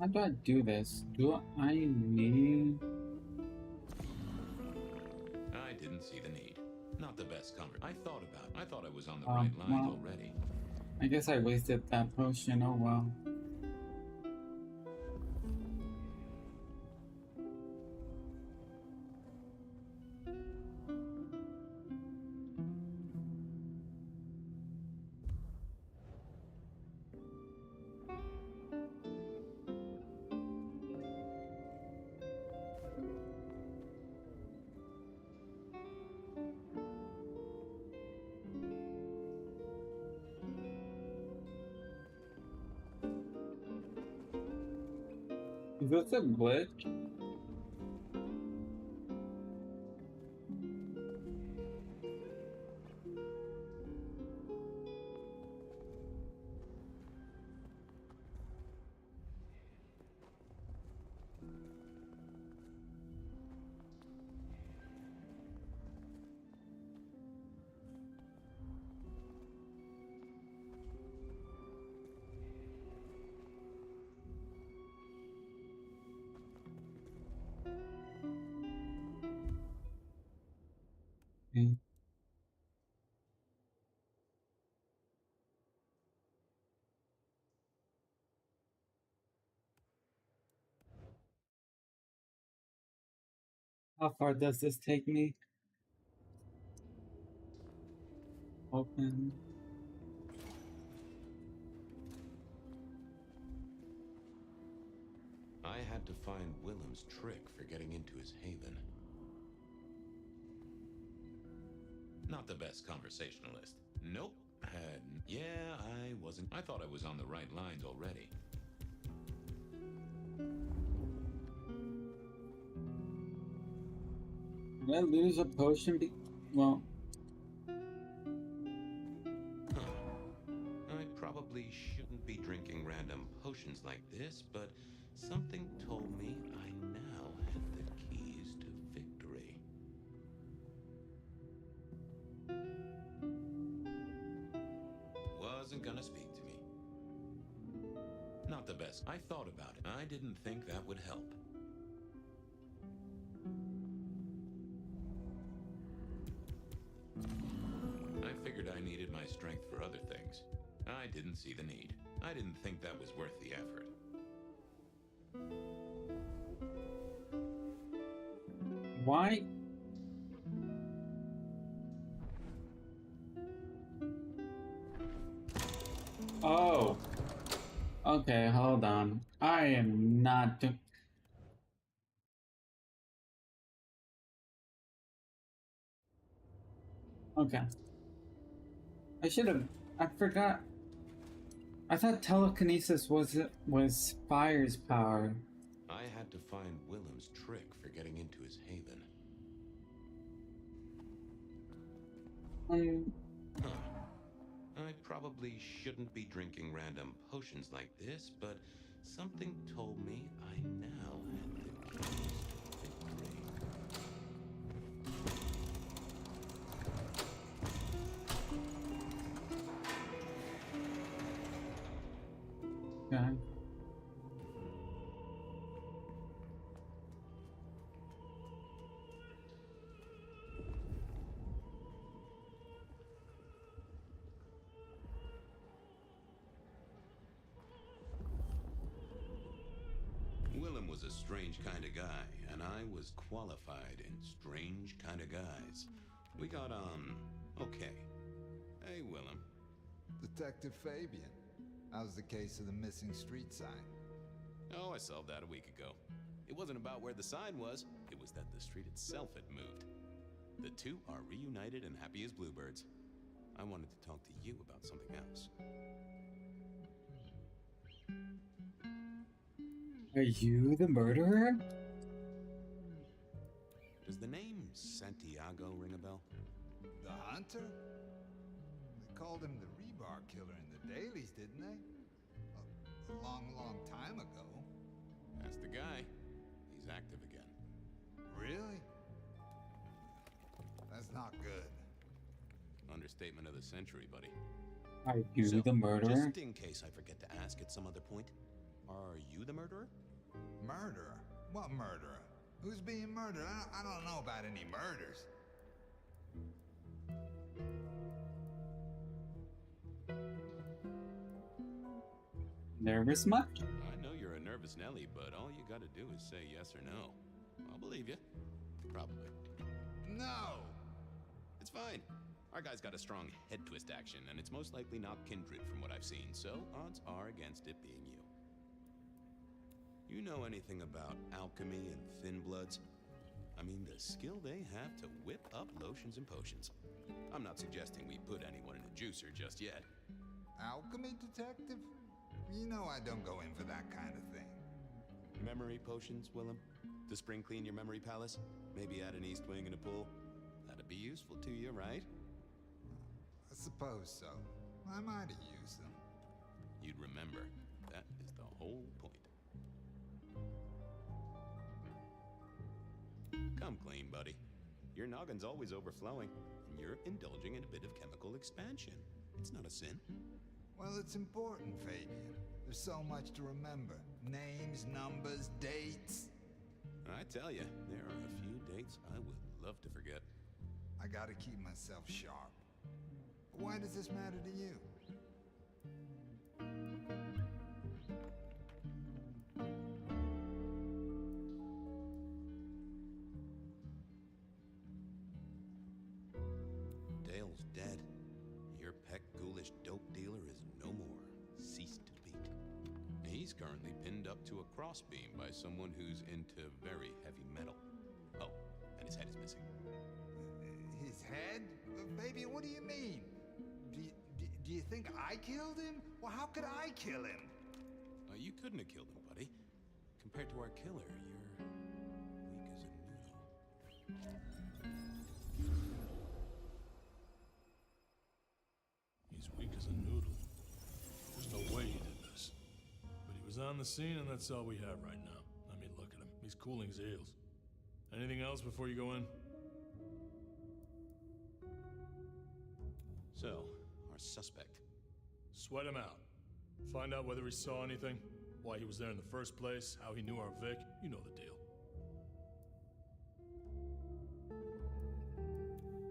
S1: How do I do this? Do I need...
S2: I didn't see the need. Not the best comfort. I thought I was on the right lines already.
S1: I guess I wasted that potion, oh well. Is this a glitch? How far does this take me? Open.
S2: I had to find Willem's trick for getting into his haven. Not the best conversationalist. Nope. Yeah, I wasn't. I thought I was on the right lines already.
S1: Did I lose a potion? Well,
S2: I probably shouldn't be drinking random potions like this, but something told me I now had the keys to victory. Wasn't gonna speak to me. Not the best. I thought about it. I didn't think that would help. I figured I needed my strength for other things. I didn't see the need. I didn't think that was worth the effort.
S1: why? Oh. Okay, hold on. I am not doing. Okay. I should have. I forgot. I thought telekinesis was Fire's power.
S2: I had to find Willem's trick for getting into his haven. I probably shouldn't be drinking random potions like this, but something told me I now had the keys to victory.
S1: Okay.
S2: Willem was a strange kind of guy, and I was qualified in strange kind of guys. We got on okay. Hey, Willem.
S13: Detective Fabian, how's the case of the missing street sign?
S3: Oh, I solved that a week ago. It wasn't about where the sign was, it was that the street itself had moved. The two are reunited and happy as bluebirds. I wanted to talk to you about something else.
S1: Are you the murderer?
S3: Does the name Santiago ring a bell?
S13: The hunter? They called him the rebar killer in the dailies, didn't they? A long, long time ago.
S3: That's the guy. He's active again.
S13: Really? That's not good.
S3: Understatement of the century, buddy.
S1: Are you
S3: So,
S1: the murderer?
S3: just in case I forget to ask at some other point, are you the murderer?
S13: Murderer? What murderer? Who's being murdered? I don't know about any murders.
S1: Nervous much?
S3: I know you're a nervous Nelly, but all you gotta do is say yes or no. I'll believe you. Probably.
S13: No!
S3: It's fine. Our guy's got a strong head twist action, and it's most likely not kindred from what I've seen, so odds are against it being you. You know anything about alchemy and thin bloods? I mean, the skill they have to whip up lotions and potions. I'm not suggesting we put anyone in a juicer just yet.
S13: Alchemy detective? You know I don't go in for that kind of thing.
S3: Memory potions, Willem? To spring clean your memory palace? Maybe add an east wing and a pool? That'd be useful to you, right?
S13: I suppose so. I might have used them.
S3: You'd remember. That is the whole point. Come clean, buddy. Your noggin's always overflowing, and you're indulging in a bit of chemical expansion. It's not a sin.
S13: Well, it's important, Fabian. There's so much to remember. Names, numbers, dates.
S3: I tell you, there are a few dates I would love to forget.
S13: I gotta keep myself sharp. Why does this matter to you?
S2: He's currently pinned up to a crossbeam by someone who's into very heavy metal. Oh, and his head is missing.
S13: His head? Baby, what do you mean? Do you think I killed him? Well, how could I kill him?
S2: You couldn't have killed him, buddy. Compared to our killer, you're weak as a noodle.
S14: He's weak as a noodle. There's no way he did this. But he was on the scene, and that's all we have right now. I mean, look at him. He's cooling his heels. Anything else before you go in?
S2: So, our suspect.
S14: Sweat him out. Find out whether he saw anything, why he was there in the first place, how he knew our Vic. You know the deal.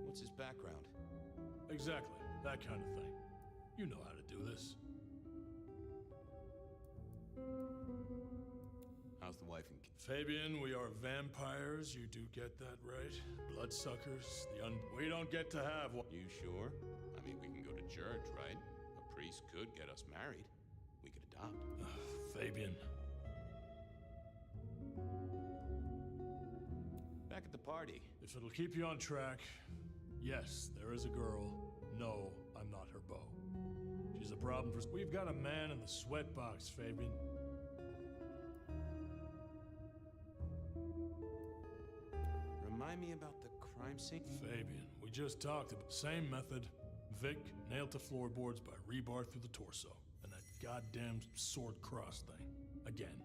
S2: What's his background?
S14: Exactly. That kind of thing. You know how to do this.
S2: How's the wife and kid?
S14: Fabian, we are vampires. You do get that right. Bloodsuckers. We don't get to have one.
S2: You sure? I mean, we can go to church, right? A priest could get us married. We could adopt.
S14: Fabian.
S2: Back at the party.
S14: If it'll keep you on track, yes, there is a girl. No, I'm not her beau. She's a problem for... We've got a man in the sweatbox, Fabian.
S2: Remind me about the crime scene?
S14: Fabian, we just talked about... Same method. Vic nailed to floorboards by rebar through the torso. And that goddamn sword cross thing. Again.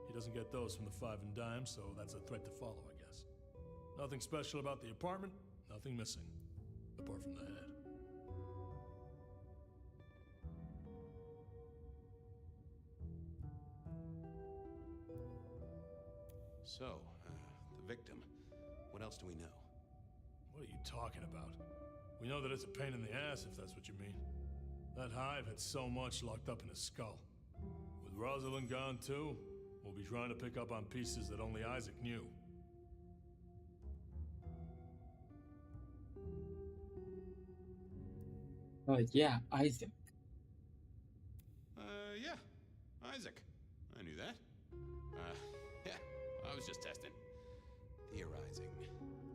S14: He doesn't get those from the five and dime, so that's a threat to follow, I guess. Nothing special about the apartment, nothing missing. Apart from the head.
S2: So, the victim. What else do we know?
S14: What are you talking about? We know that it's a pain in the ass, if that's what you mean. That hive had so much locked up in his skull. With Rosalind gone too, we'll be trying to pick up on pieces that only Isaac knew.
S1: Yeah, Isaac.
S2: Yeah. Isaac. I knew that. Yeah. I was just testing. Theorizing.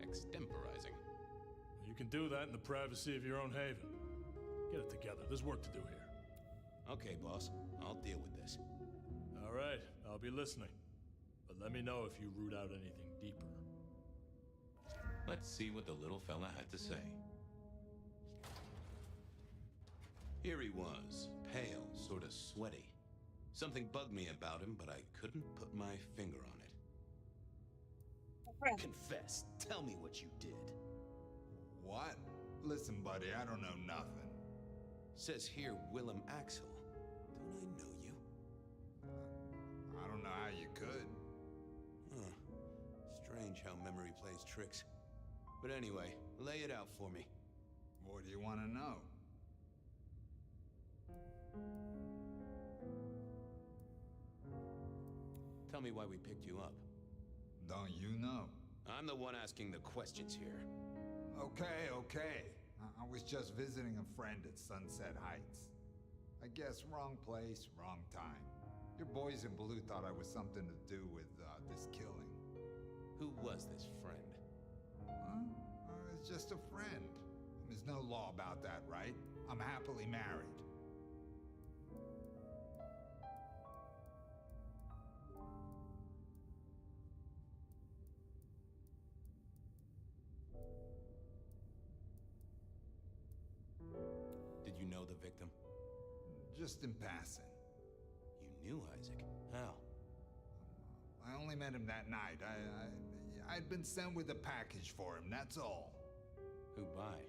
S2: Extemporizing.
S14: You can do that in the privacy of your own haven. Get it together. There's work to do here.
S2: Okay, boss. I'll deal with this.
S14: All right. I'll be listening. But let me know if you root out anything deeper.
S2: Let's see what the little fella had to say. Here he was, pale, sort of sweaty. Something bugged me about him, but I couldn't put my finger on it.
S3: Confess. Tell me what you did.
S13: What? Listen, buddy, I don't know nothing.
S2: Says here, Willem Axel. Don't I know you?
S13: I don't know how you could.
S2: Huh. Strange how memory plays tricks. But anyway, lay it out for me.
S13: What do you want to know?
S2: Tell me why we picked you up.
S13: Don't you know?
S2: I'm the one asking the questions here.
S13: Okay. I was just visiting a friend at Sunset Heights. I guess wrong place, wrong time. Your boys in blue thought I was something to do with this killing.
S2: Who was this friend?
S13: Huh? It's just a friend. There's no law about that, right? I'm happily married.
S2: Did you know the victim?
S13: Just in passing.
S2: You knew Isaac? How?
S13: I only met him that night. I'd been sent with a package for him, that's all.
S2: Who by?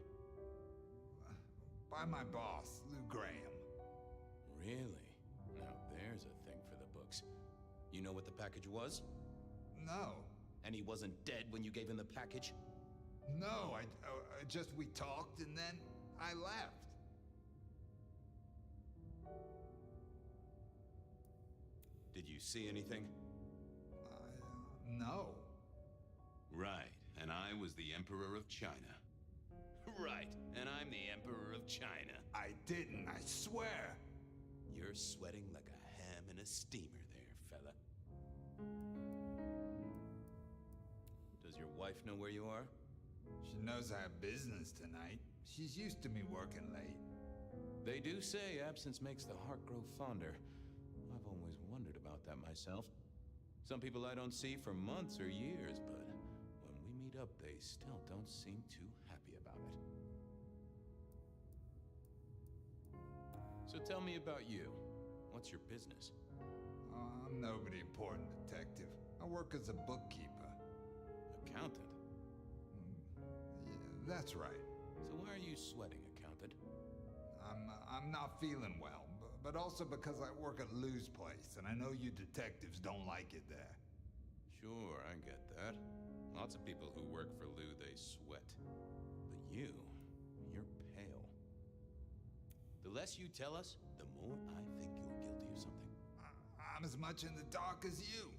S13: By my boss, Lou Graham.
S2: Really? Now there's a thing for the books. You know what the package was?
S13: No.
S2: And he wasn't dead when you gave him the package?
S13: No, I just we talked and then I left.
S2: Did you see anything?
S13: No.
S2: Right, and I was the Emperor of China. Right, and I'm the Emperor of China.
S13: I didn't, I swear.
S2: You're sweating like a ham in a steamer there, fella. Does your wife know where you are?
S13: She knows I have business tonight. She's used to me working late.
S2: They do say absence makes the heart grow fonder. I've always wondered about that myself. Some people I don't see for months or years, but when we meet up, they still don't seem too happy about it. So tell me about you. What's your business?
S13: I'm nobody important, detective. I work as a bookkeeper.
S2: Accountant?
S13: Yeah, that's right.
S2: So why are you sweating, accountant?
S13: I'm not feeling well, but also because I work at Lou's place, and I know you detectives don't like it there.
S2: Sure, I get that. Lots of people who work for Lou, they sweat. But you're pale. The less you tell us, the more I think you're guilty of something.
S13: I'm as much in the dark as you.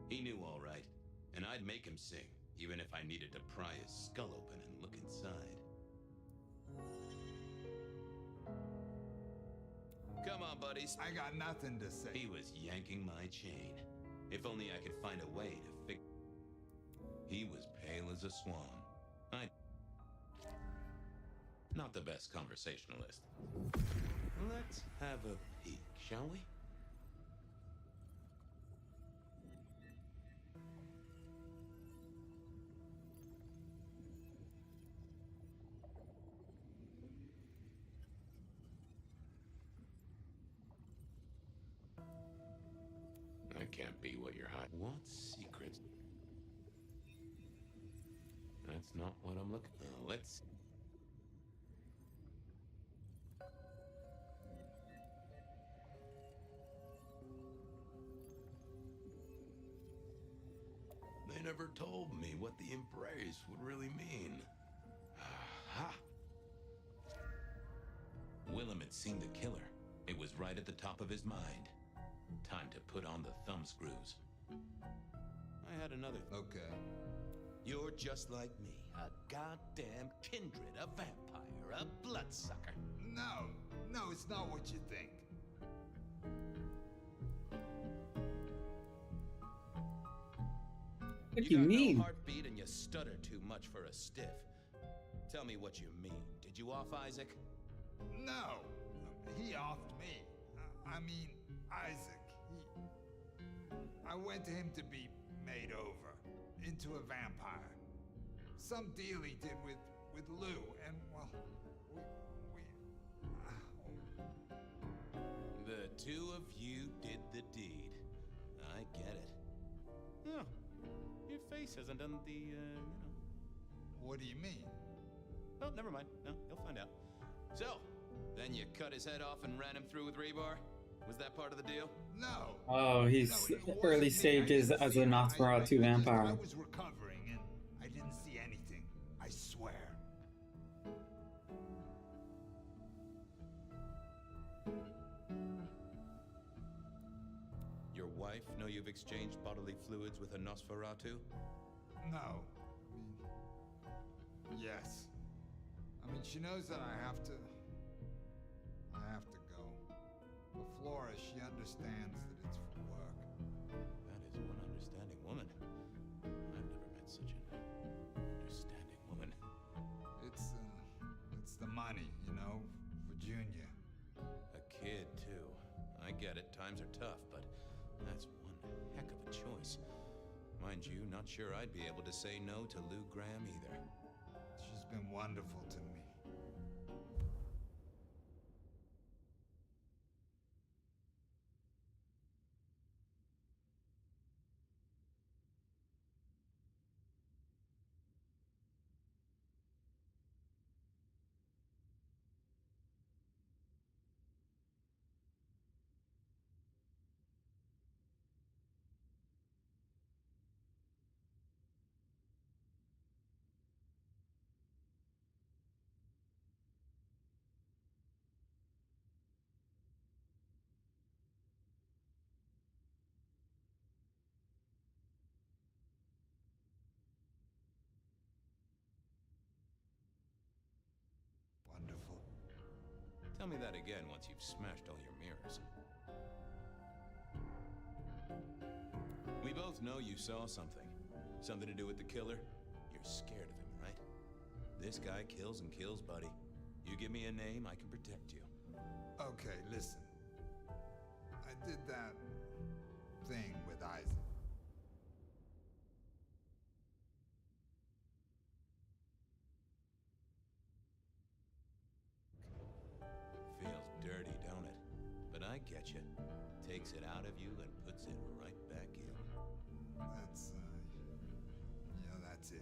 S2: He knew all right, and I'd make him sing, even if I needed to pry his skull open and look inside. Come on, buddies.
S13: I got nothing to say.
S2: He was yanking my chain. If only I could find a way to fix... He was pale as a swan. Not the best conversationalist. Let's have a peek, shall we? That can't be what you're hiding. What secrets? That's not what I'm looking for. Let's... They never told me what the embrace would really mean. Aha! Willem had seen the killer. It was right at the top of his mind. Time to put on the thumb screws. I had another...
S13: Okay.
S2: You're just like me. A goddamn kindred, a vampire, a bloodsucker.
S13: No, it's not what you think.
S1: What do you mean?
S2: No heartbeat and you stutter too much for a stiff. Tell me what you mean. Did you off Isaac?
S13: No, he offed me. I mean, Isaac. I went to him to be made over into a vampire. Some deal he did with Lou, and well,
S2: The two of you did the deed. I get it. Oh, your face hasn't done the,
S13: What do you mean?
S2: Oh, never mind. No, you'll find out. So, then you cut his head off and ran him through with rebar? Was that part of the deal?
S13: No.
S1: Oh, he's early stages as a Nosferatu vampire.
S13: I was recovering and I didn't see anything. I swear.
S2: Your wife know you've exchanged bodily fluids with a Nosferatu?
S13: No. Yes. I mean, she knows that I have to go. But Flora, she understands that it's for work.
S2: That is one understanding woman. I've never met such an understanding woman.
S13: It's the money, you know, for Junior.
S2: A kid, too. I get it, times are tough, but that's one heck of a choice. Mind you, not sure I'd be able to say no to Lou Graham either.
S13: She's been wonderful to me.
S2: Tell me that again once you've smashed all your mirrors.
S3: both know you saw something. Something to do with the killer? You're scared of him, right? This guy kills and kills, buddy. You give me a name, I can protect you.
S13: Okay, listen. I did that thing with Isaac.
S3: Feels dirty, don't it? But I get you. Takes it out of you and puts it right back in.
S13: That's it.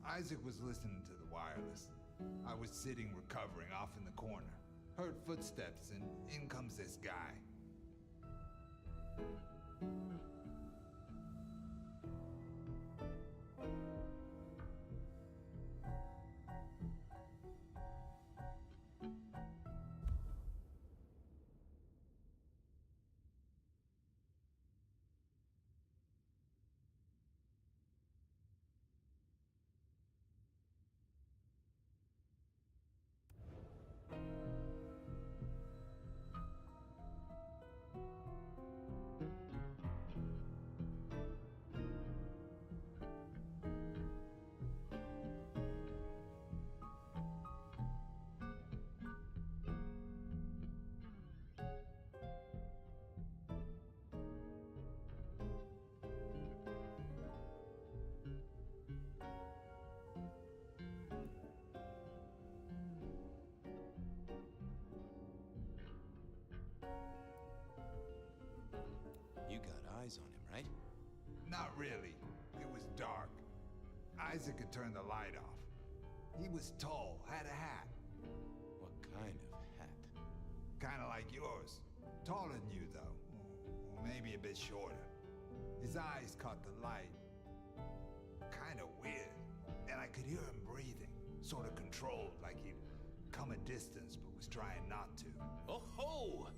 S13: Isaac was listening to the wireless. I was sitting recovering off in the corner. Heard footsteps and in comes this guy.
S3: You got eyes on him, right?
S13: Not really. It was dark. Isaac had turned the light off. He was tall, had a hat.
S3: What kind of hat?
S13: Kind of like yours. Taller than you, though. Or maybe a bit shorter. His eyes caught the light. Kind of weird. And I could hear him breathing. Sort of controlled, like he'd come a distance but was trying not to.
S3: Oh ho!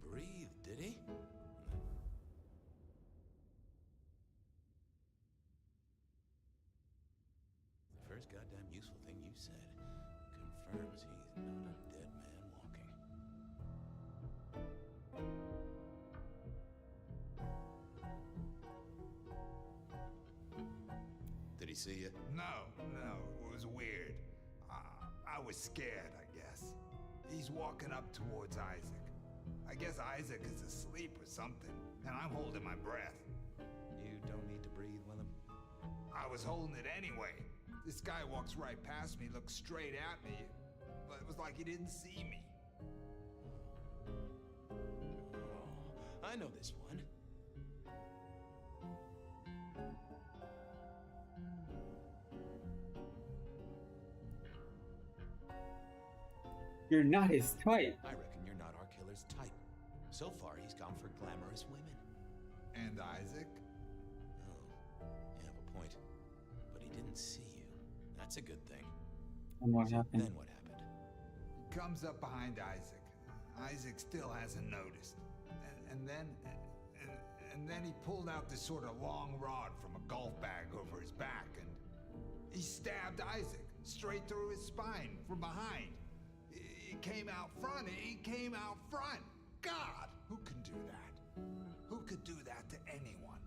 S3: Breathe, did he? The first goddamn useful thing you said confirms he's not a dead man walking. Did he see you?
S13: No, it was weird. I was scared, I guess. He's walking up towards Isaac. I guess Isaac is asleep or something, and I'm holding my breath.
S3: You don't need to breathe, Willem.
S13: I was holding it anyway. This guy walks right past me, looks straight at me, but it was like he didn't see me.
S3: Oh, I know this one.
S1: You're not his type.
S3: I reckon you're not our killer's type. So far, he's gone for glamorous women.
S13: And Isaac?
S3: Oh, you have a point. But he didn't see you. That's a good thing.
S1: And what happened?
S3: Then what happened?
S13: He comes up behind Isaac. Isaac still hasn't noticed. And then he pulled out this sort of long rod from a golf bag over his back, and he stabbed Isaac straight through his spine from behind. It came out front. It came out front. God, who can do that? Who could do that to anyone?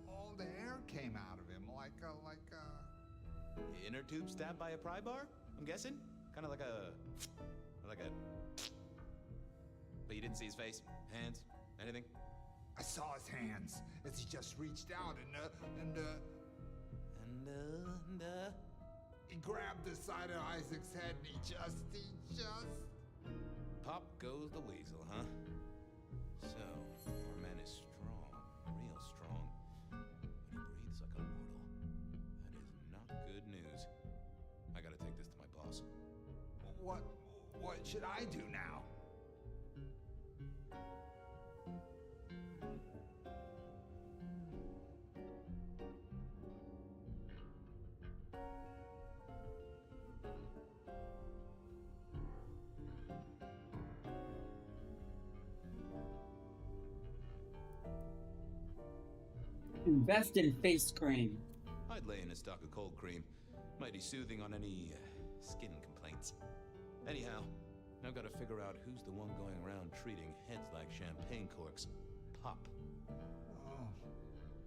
S13: All the air came out of him like a
S3: Inner tube stabbed by a pry bar? I'm guessing? Kind of like a... But you didn't see his face? Hands? Anything?
S13: I saw his hands as he just reached out he grabbed the side of Isaac's head and he just...
S3: Pop goes the weasel, huh? So, our man is strong, real strong. But he breathes like a mortal. That is not good news. I gotta take this to my boss.
S13: What should I do now?
S1: Invest in face cream.
S3: I'd lay in a stock of cold cream. Might be soothing on any skin complaints. Anyhow, I've got to figure out who's the one going around treating heads like champagne corks. pup.
S13: Oh,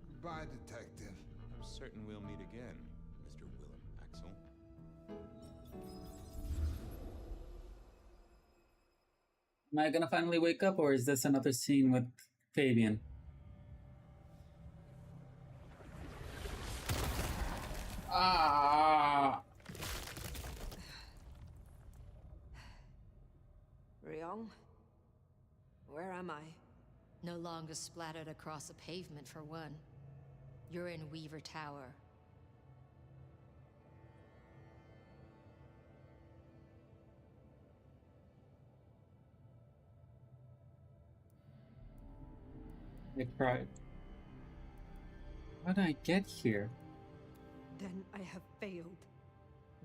S13: goodbye, Detective.
S2: I'm certain we'll meet again, Mr. Willem Axel.
S1: Am I gonna finally wake up, or is this another scene with Fabian? Ah!
S15: Ryong? Where am I?
S11: No longer splattered across the pavement, for one. You're in Weaver Tower.
S1: I cried. How did I get here?
S15: Then I have failed.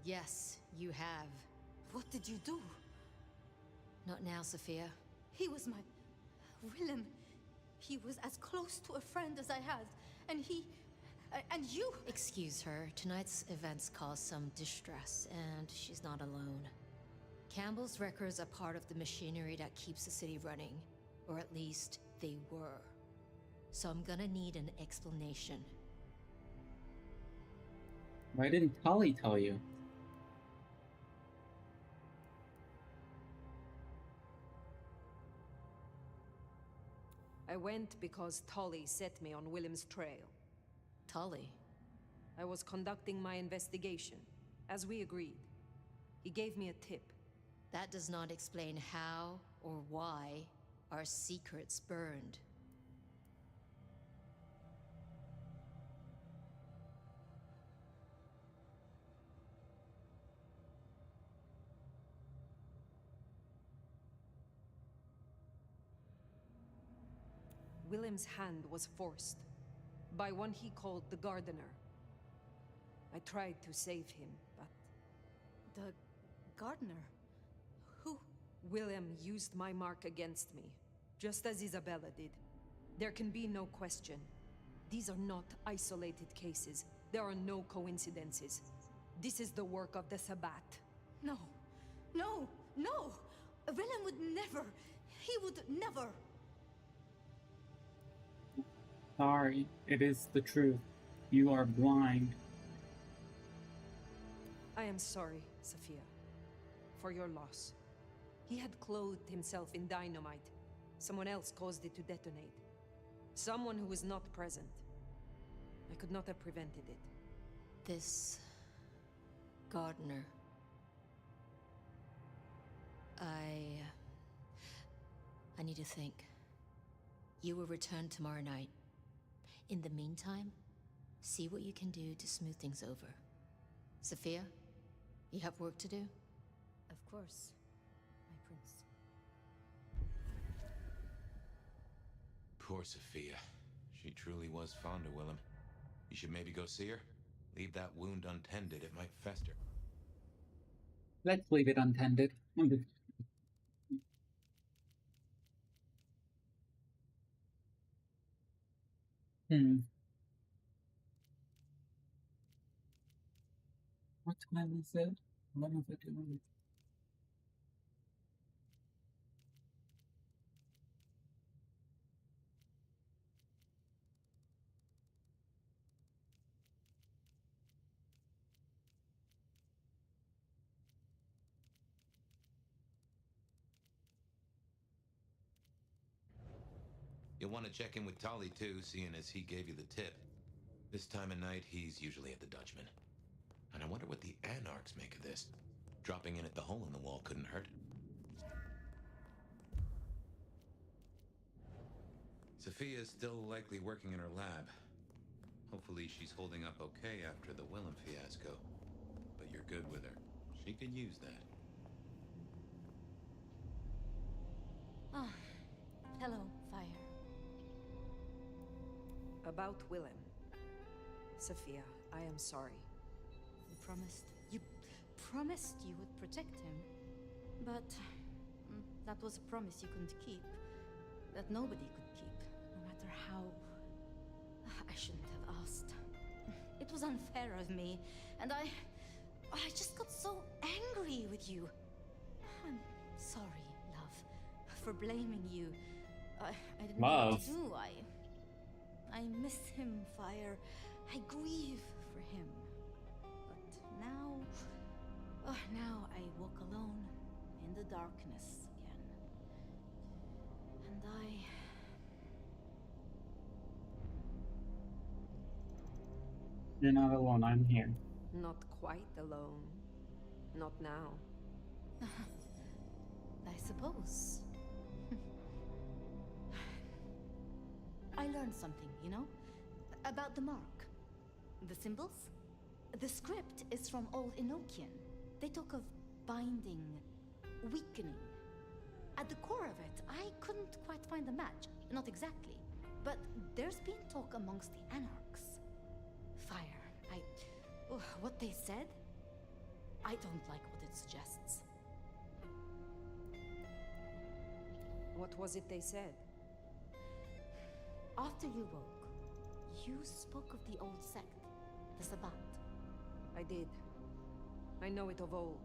S11: Yes, you have.
S4: What did you do?
S11: Not now, Sophia.
S4: He was my... Willem. He was as close to a friend as I had. And he... and you...
S11: Excuse her. Tonight's events caused some distress, and she's not alone. Campbell's records are part of the machinery that keeps the city running. Or at least, they were. So I'm gonna need an explanation.
S1: Why didn't Tali tell you?
S15: I went because Tolly set me on Willem's trail.
S11: Tolly?
S15: I was conducting my investigation, as we agreed. He gave me a tip.
S11: That does not explain how or why our secrets burned.
S15: Willem's hand was forced by one he called the Gardener. I tried to save him, but...
S4: The gardener? Who?
S15: Willem used my mark against me, just as Isabella did. There can be no question. These are not isolated cases. There are no coincidences. This is the work of the Sabbat.
S4: No. No. No! Willem would never... He would never...
S1: Sorry, it is the truth. You are blind.
S15: I am sorry, Sophia, for your loss. He had clothed himself in dynamite. Someone else caused it to detonate. Someone who was not present. I could not have prevented it.
S11: This... Gardener... I need to think. You will return tomorrow night. In the meantime, see what you can do to smooth things over. Sophia, you have work to do?
S4: Of course, my prince.
S2: Poor Sophia. She truly was fond of Willem. You should maybe go see her. Leave that wound untended, it might fester.
S1: Let's leave it untended. What time is it? 11:51.
S2: You'll want to check in with Tolly too, seeing as he gave you the tip. This time of night, he's usually at the Dutchman. And I wonder what the Anarchs make of this. Dropping in at the hole in the wall couldn't hurt. Sophia's still likely working in her lab. Hopefully she's holding up okay after the Willem fiasco. But you're good with her. She could use that.
S4: Ah, hello, Fire.
S15: About Willem. Sophia, I am sorry.
S4: You promised you would protect him. But that was a promise you couldn't keep. That nobody could keep, no matter how... I shouldn't have asked. It was unfair of me, and I just got so angry with you. I'm sorry, love, for blaming you. I didn't know what to do. I miss him, Fire. I grieve for him. But now I walk alone in the darkness again. And
S1: You're not alone, I'm here.
S15: Not quite alone. Not now.
S4: I suppose. I learned something, you know? About the mark. The symbols? The script is from Old Enochian. They talk of binding, weakening. At the core of it, I couldn't quite find a match. Not exactly. But there's been talk amongst the Anarchs. Fire. What they said? I don't like what it suggests.
S15: What was it they said?
S4: After you woke, you spoke of the old sect, the Sabbat.
S15: I did. I know it of old,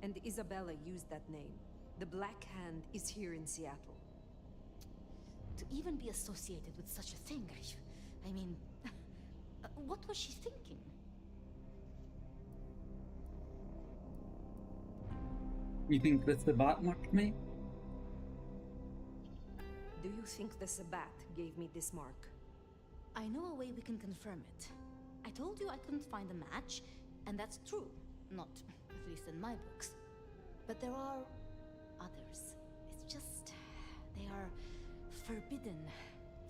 S15: and Isabella used that name. The Black Hand is here in Seattle.
S4: To even be associated with such a thing, I mean, what was she thinking?
S1: You think the Sabbat marked me?
S15: Do you think the Sabbat gave me this mark?
S4: I know a way we can confirm it. I told you I couldn't find a match, and that's true. Not, at least in my books. But there are others. It's just, they are forbidden,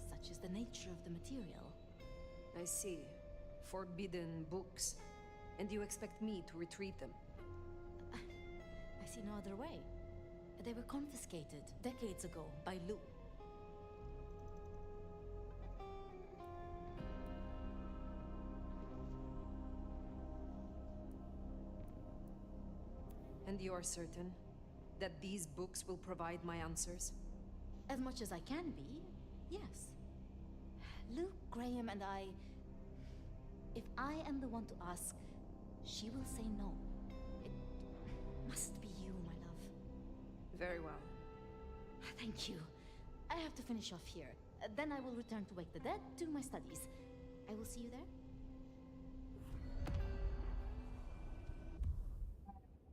S4: such is the nature of the material.
S15: I see. Forbidden books. And you expect me to retrieve them?
S4: I see no other way. They were confiscated decades ago by Lou.
S15: And you are certain that these books will provide my answers?
S4: As much as I can be, yes. Luke, Graham, and I... If I am the one to ask, she will say no. It must be you, my love.
S15: Very well.
S4: Thank you. I have to finish off here. Then I will return to Wake the Dead, do my studies. I will see you there.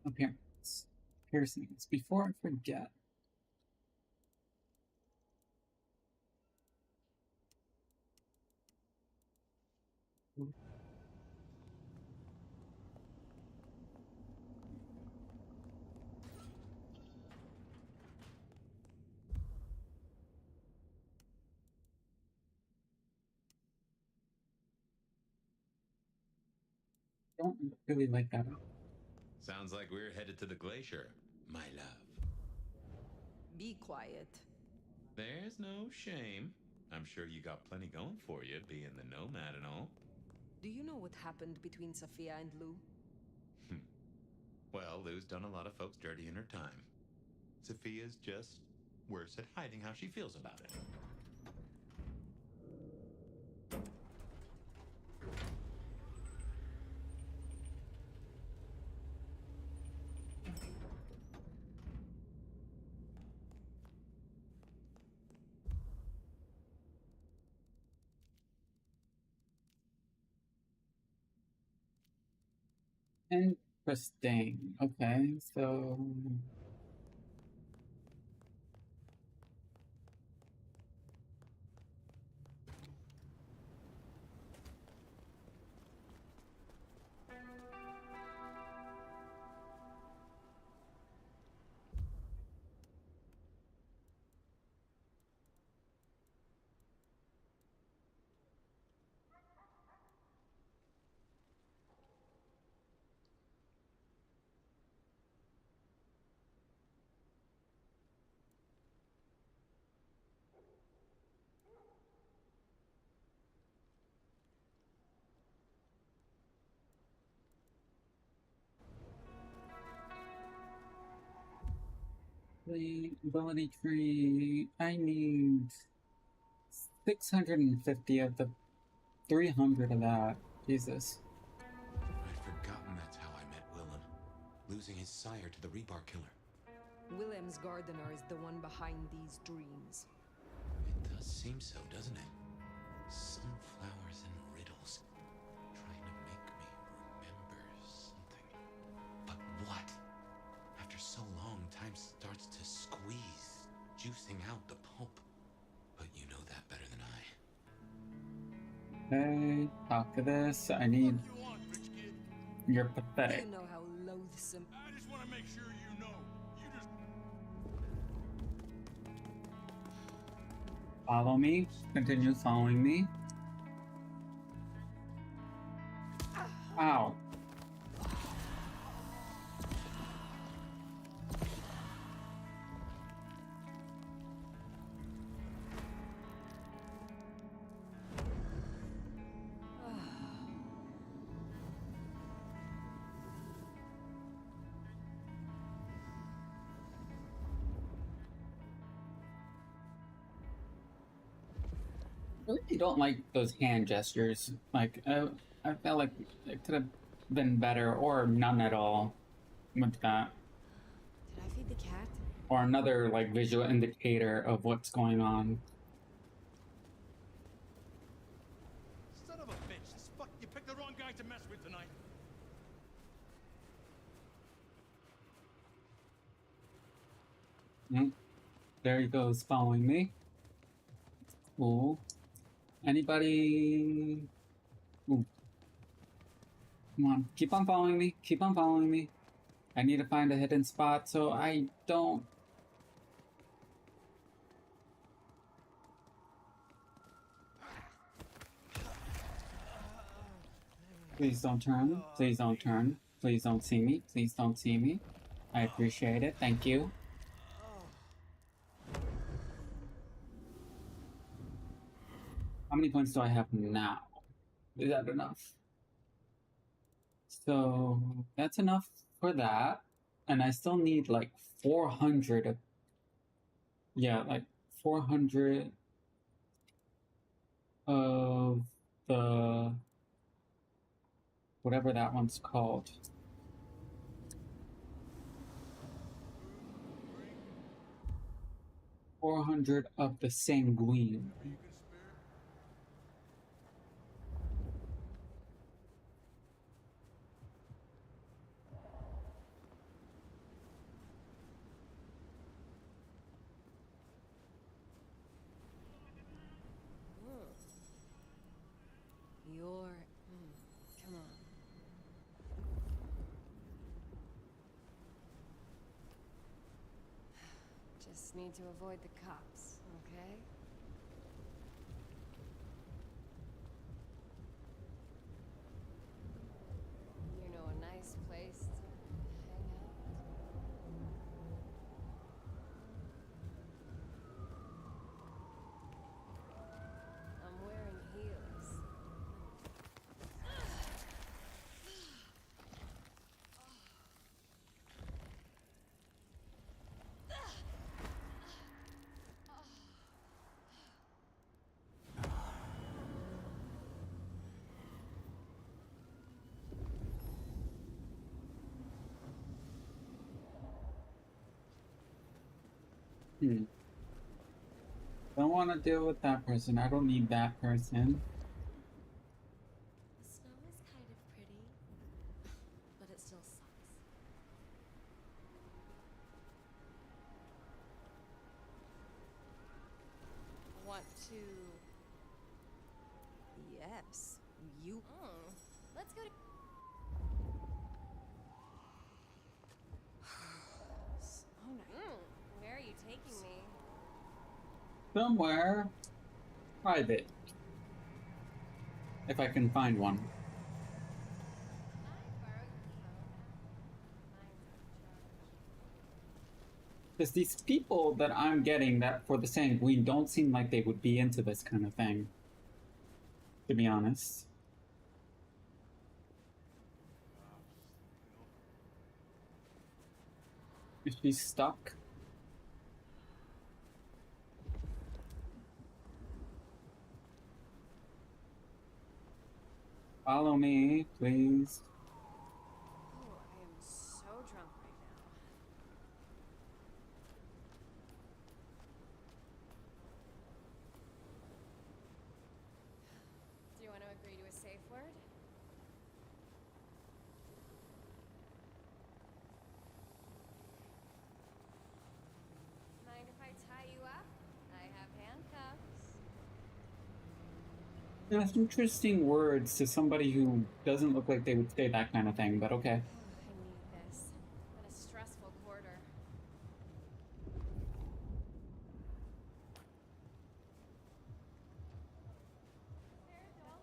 S1: Appearance. Piercings. Before I forget. Don't really like that.
S2: Sounds like we're headed to the glacier, my love.
S15: Be quiet.
S2: There's no shame. I'm sure you got plenty going for you, being the nomad and all.
S15: Do you know what happened between Sophia and Lou?
S2: Well, Lou's done a lot of folks dirty in her time. Sophia's just worse at hiding how she feels about it.
S1: Interesting. Okay, so... The ability tree, I need 650 of the 300 of that. Jesus.
S2: I'd forgotten that's how I met Willem. Losing his sire to the rebar killer.
S15: Willem's gardener is the one behind these dreams.
S2: does seem so, doesn't it? Sunflowers and riddles, trying to make me remember something. But what? After so long, time starts to squeeze, juicing out the pulp. But you know that better than I.
S1: Hey, talk to this. I need. You're pathetic.
S15: You know how loathsome.
S14: I just want to make sure you know. You just.
S1: Follow me. Continue following me. Ow. I really don't like those hand gestures. Like, I felt like it could have been better, or none at all with that.
S11: Did I feed the cat?
S1: Or another, like, visual indicator of what's going on.
S14: Son of a bitch! Fuck! You picked the wrong guy to mess with tonight.
S1: There he goes, following me. Cool. Anybody? Ooh. Come on, keep on following me. Keep on following me. I need to find a hidden spot so I don't. Please don't turn. Please don't turn. Please don't see me. Please don't see me. I appreciate it. Thank you. How many points do I have now? Is that enough? So that's enough for that. And I still need like 400. Yeah, like 400 of the whatever that one's called. $400 of the sanguine.
S11: Come on. Just need to avoid the cops, okay? You know, a nice place to hang out. I'm wearing heels.
S1: Don't want to deal with that person. I don't need that person.
S11: The snow is kind of pretty, but it still sucks. Want to...
S15: Yes, you.
S11: Oh, let's go to...
S15: So nice.
S11: Where are you taking me?
S1: Somewhere private. If I can find one. Because these people that I'm getting that for the sanguine don't seem like they would be into this kind of thing. To be honest. Is she stuck? Follow me, please.
S11: Oh, I am so drunk right now.
S1: That's interesting words to somebody who doesn't look like they would say that kind of thing, but okay.
S10: I need this. What a stressful quarter.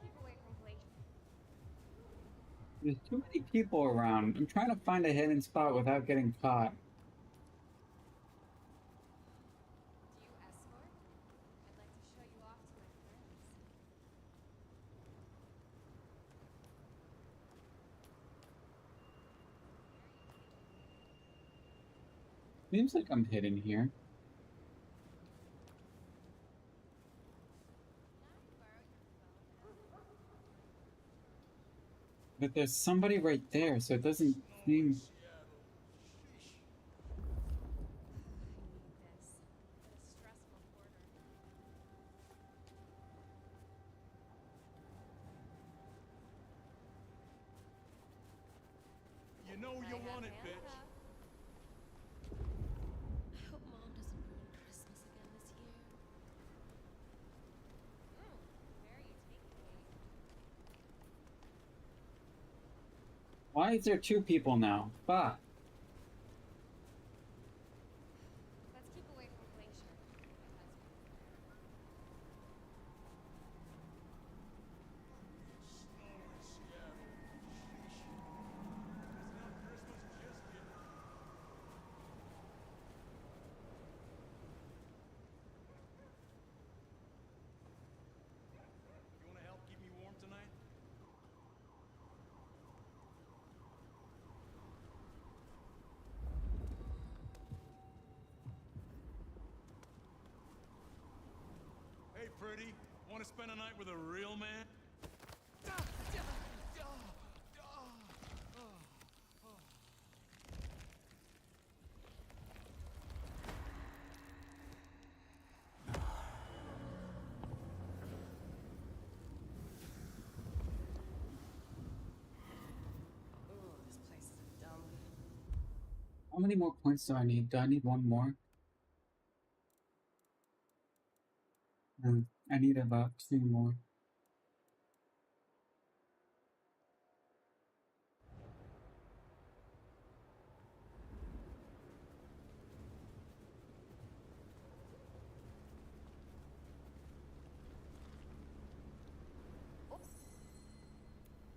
S10: Keep away from glacier.
S1: There's too many people around. I'm trying to find a hidden spot without getting caught.
S10: Do you escort? I'd like to show you off to my friends.
S1: Seems like I'm hidden here. But there's somebody right there, so it doesn't seem...
S14: You know you want it, bitch.
S11: I hope Mom doesn't ruin Christmas again this year.
S10: Where are you taking me?
S1: Why is there two people now? Fuck.
S10: Let's keep away from glacier.
S14: You wanna help keep me warm tonight? Hey, pretty. Wanna spend a night with a real man?
S6: Ooh, this place is a dump.
S1: How many more points do I need? Do I need one more? I need about 2 more.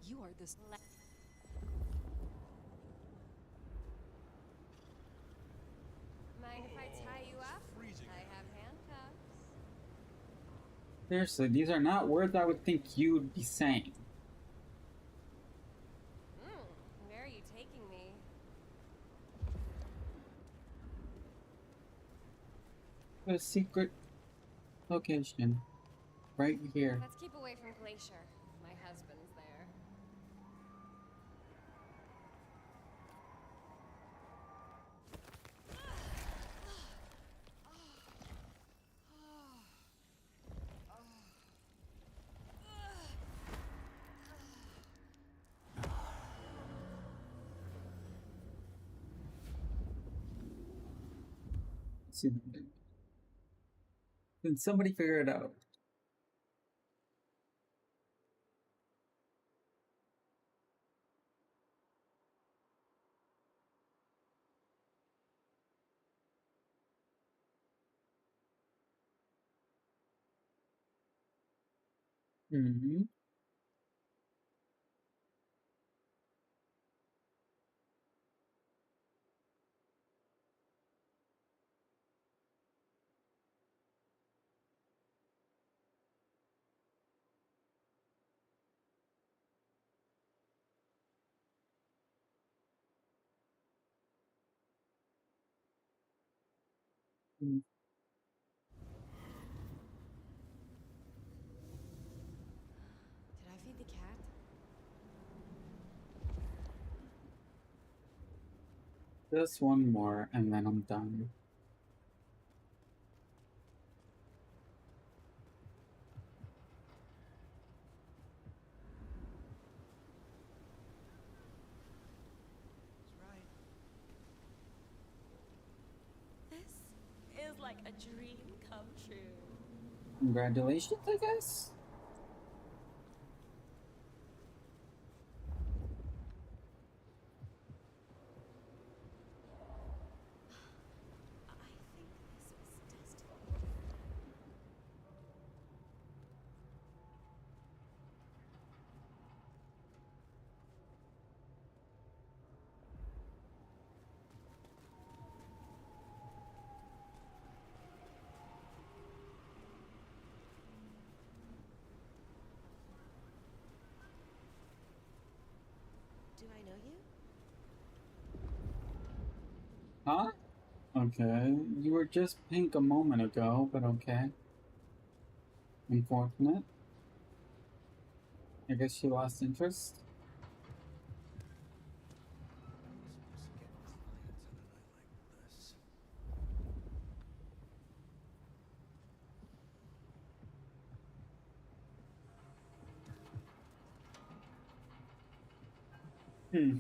S15: You are this.
S10: Mind if I tie you up? I have handcuffs.
S1: Seriously, these are not words I would think you would be saying.
S10: Where are you taking me?
S1: A secret location. Right here.
S10: Let's keep away from glacier. My husband's there.
S1: Let's see. Can somebody figure it out? Mm-hmm.
S10: Did I feed the cat?
S1: Just one more, and then I'm done.
S11: This is like a dream come true.
S1: Congratulations, I guess? Huh? Okay. You were just pink a moment ago, but okay. Unfortunate. I guess she lost interest. Hmm.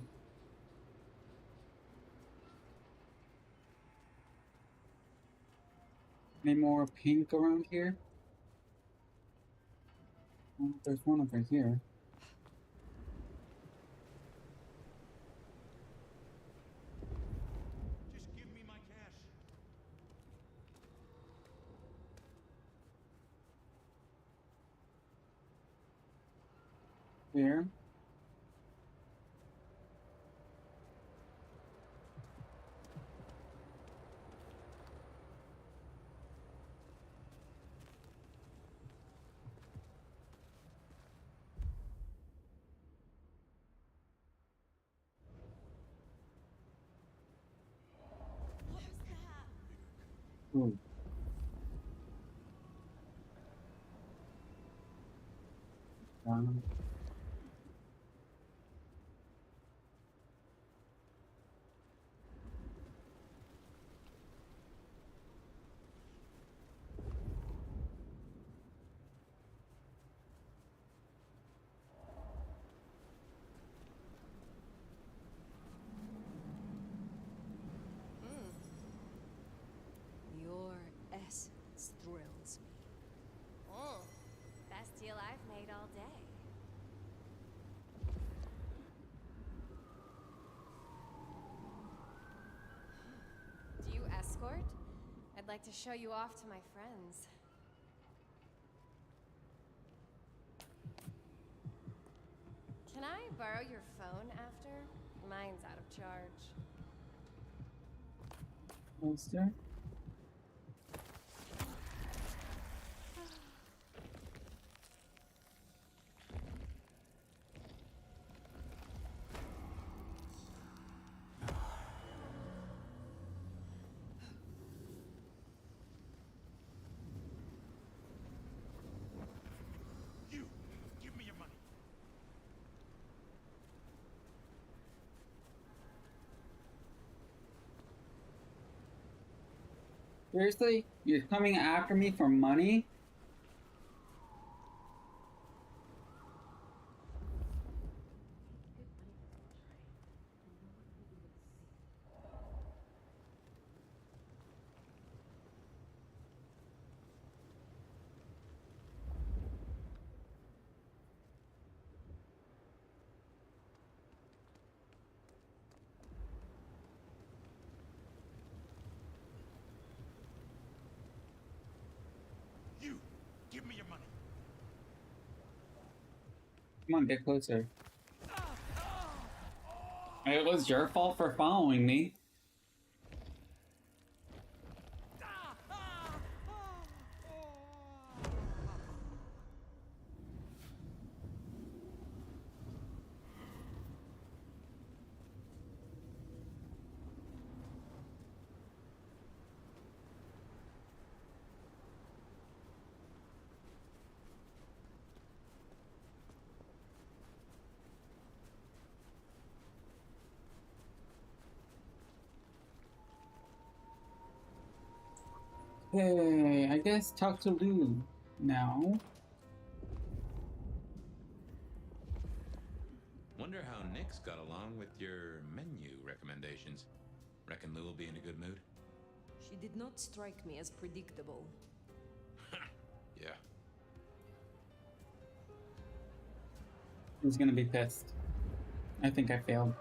S1: Any more pink around here? Oh, there's one over here.
S16: Just give me my cash.
S1: Here. Ooh. Um,
S11: Your essence thrills me.
S10: Oh, best deal I've made all day. Do you escort? I'd like to show you off to my friends. Can I borrow your phone after? Mine's out of charge.
S1: poster.
S16: You, give me your money.
S1: Seriously? You're coming after me for money?
S16: You, give me your money.
S1: Come on, get closer. It was your fault for following me. Hey, I guess talk to Lou now.
S2: Wonder how Nick's got along with your menu recommendations. Reckon Lou will be in a good mood?
S15: She did not strike me as predictable.
S2: Yeah.
S1: He's gonna be pissed. I think I failed.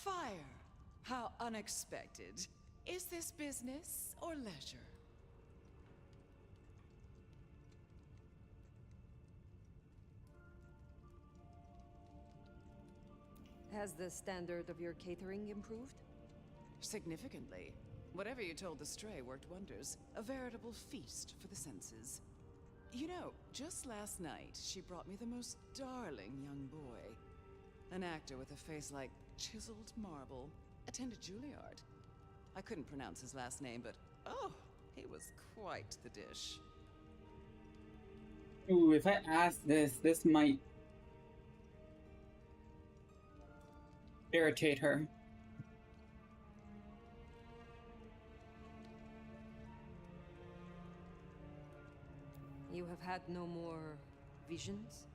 S17: Fire! How unexpected. Is this business or leisure?
S15: Has the standard of your catering improved?
S17: Significantly. Whatever you told the stray worked wonders. A veritable feast for the senses. You know, just last night, she brought me the most darling young boy. An actor with a face like chiseled marble. Attended Juilliard. I couldn't pronounce his last name, but oh, he was quite the dish.
S1: Ooh, if I ask this might irritate her.
S15: You have had no more visions?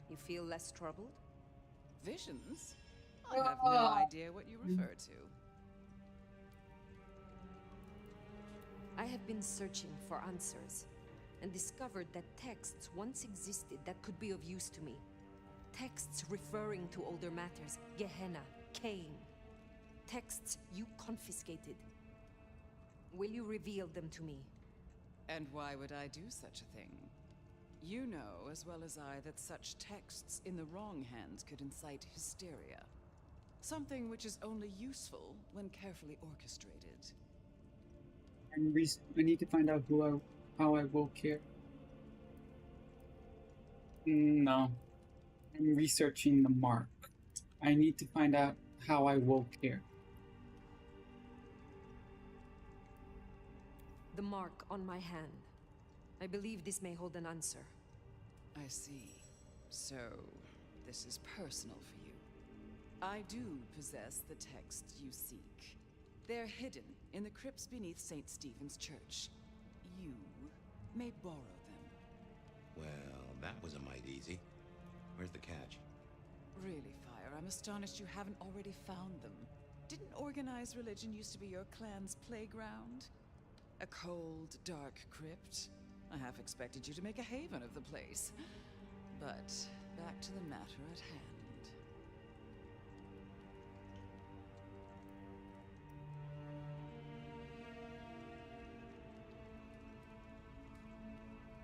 S15: You feel less troubled?
S17: Visions? I have no idea what you refer to.
S15: I have been searching for answers, and discovered that texts once existed that could be of use to me. Texts referring to older matters, Gehenna, Cain. Texts you confiscated. Will you reveal them to me?
S17: And why would I do such a thing? You know as well as I that such texts in the wrong hands could incite hysteria. Something which is only useful when carefully orchestrated.
S1: I need to find out how I will care. No. I'm researching the mark. I need to find out how I will care.
S15: The mark on my hand. I believe this may hold an answer.
S17: I see. So, this is personal for you. I do possess the texts you seek. They're hidden in the crypts beneath St. Stephen's Church. You may borrow them.
S2: Well, that was a mite easy. Where's the catch?
S17: Really, Fire, I'm astonished you haven't already found them. Didn't organized religion used to be your clan's playground? A cold, dark crypt? I half expected you to make a haven of the place. But back to the matter at hand.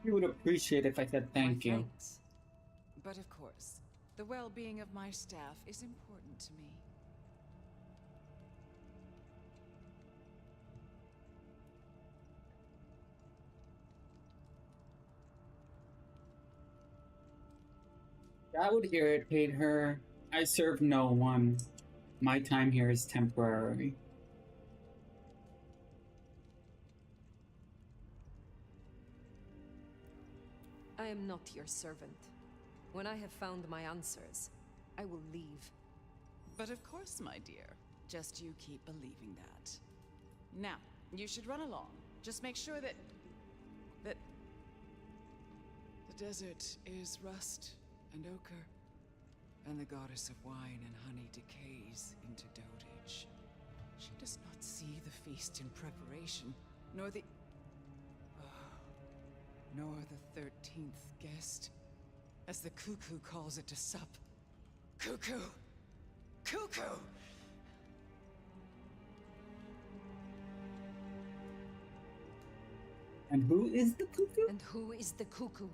S1: You would appreciate if I said thank you.
S17: Thanks. But of course, the well-being of my staff is important to me.
S1: That would irritate her. I serve no one. My time here is temporary.
S15: I am not your servant. When I have found my answers, I will leave.
S17: But of course, my dear. Just you keep believing that. Now, you should run along. Just make sure that the desert is rust and ochre, and the goddess of wine and honey decays into dotage. She does not see the feast in preparation, nor the 13th guest, as the cuckoo calls it to sup. Cuckoo! Cuckoo!
S1: And who is the cuckoo?
S15: And who is the cuckoo?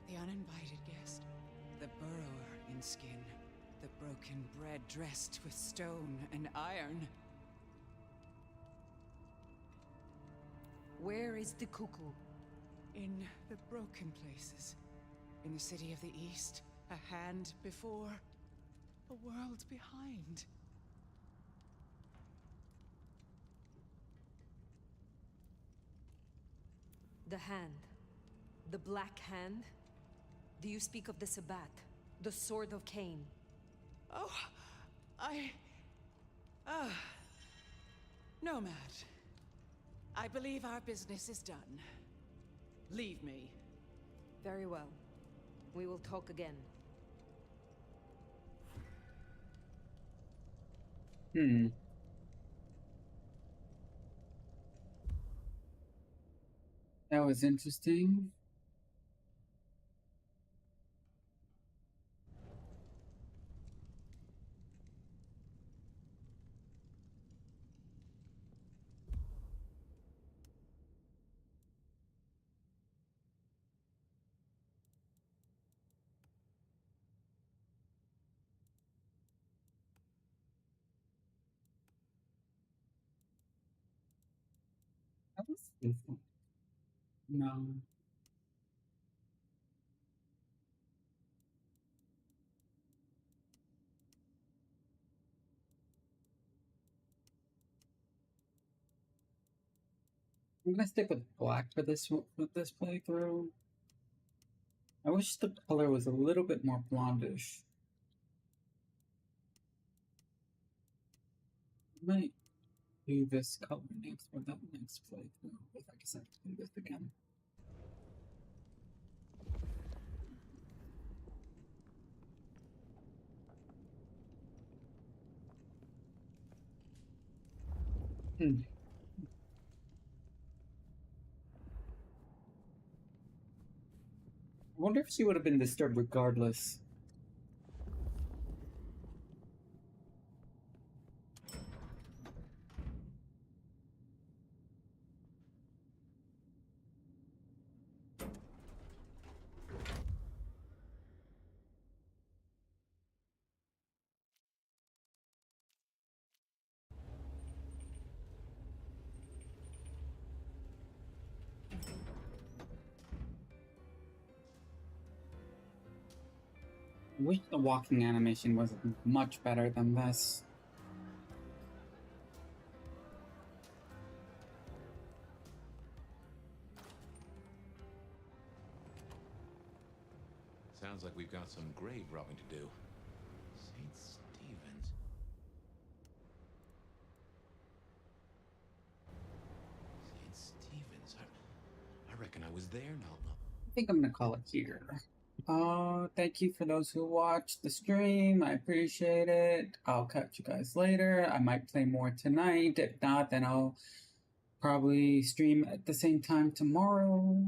S17: The uninvited guest. The burrower in skin. The broken bread dressed with stone and iron.
S15: Where is the cuckoo?
S17: In the broken places. In the city of the East. A hand before. A world behind.
S15: The hand. The Black Hand? Do you speak of the Sabbat? The Sword of Cain?
S17: Oh, Nomad. I believe our business is done. Leave me.
S15: Very well. We will talk again.
S1: That was interesting. is this one? No. I'm gonna stick with black for this playthrough. I wish the color was a little bit more blondish. I might do this color next for that next playthrough if I decide to do this again. I wonder if she would have been disturbed regardless. I wish the walking animation was much better than this.
S2: Sounds like we've got some grave robbing to do. St. Stephen's. St. Stephen's. I reckon I was there now.
S1: I think I'm gonna call it here. Thank you for those who watched the stream. I appreciate it. I'll catch you guys later. I might play more tonight. If not, then I'll probably stream at the same time tomorrow.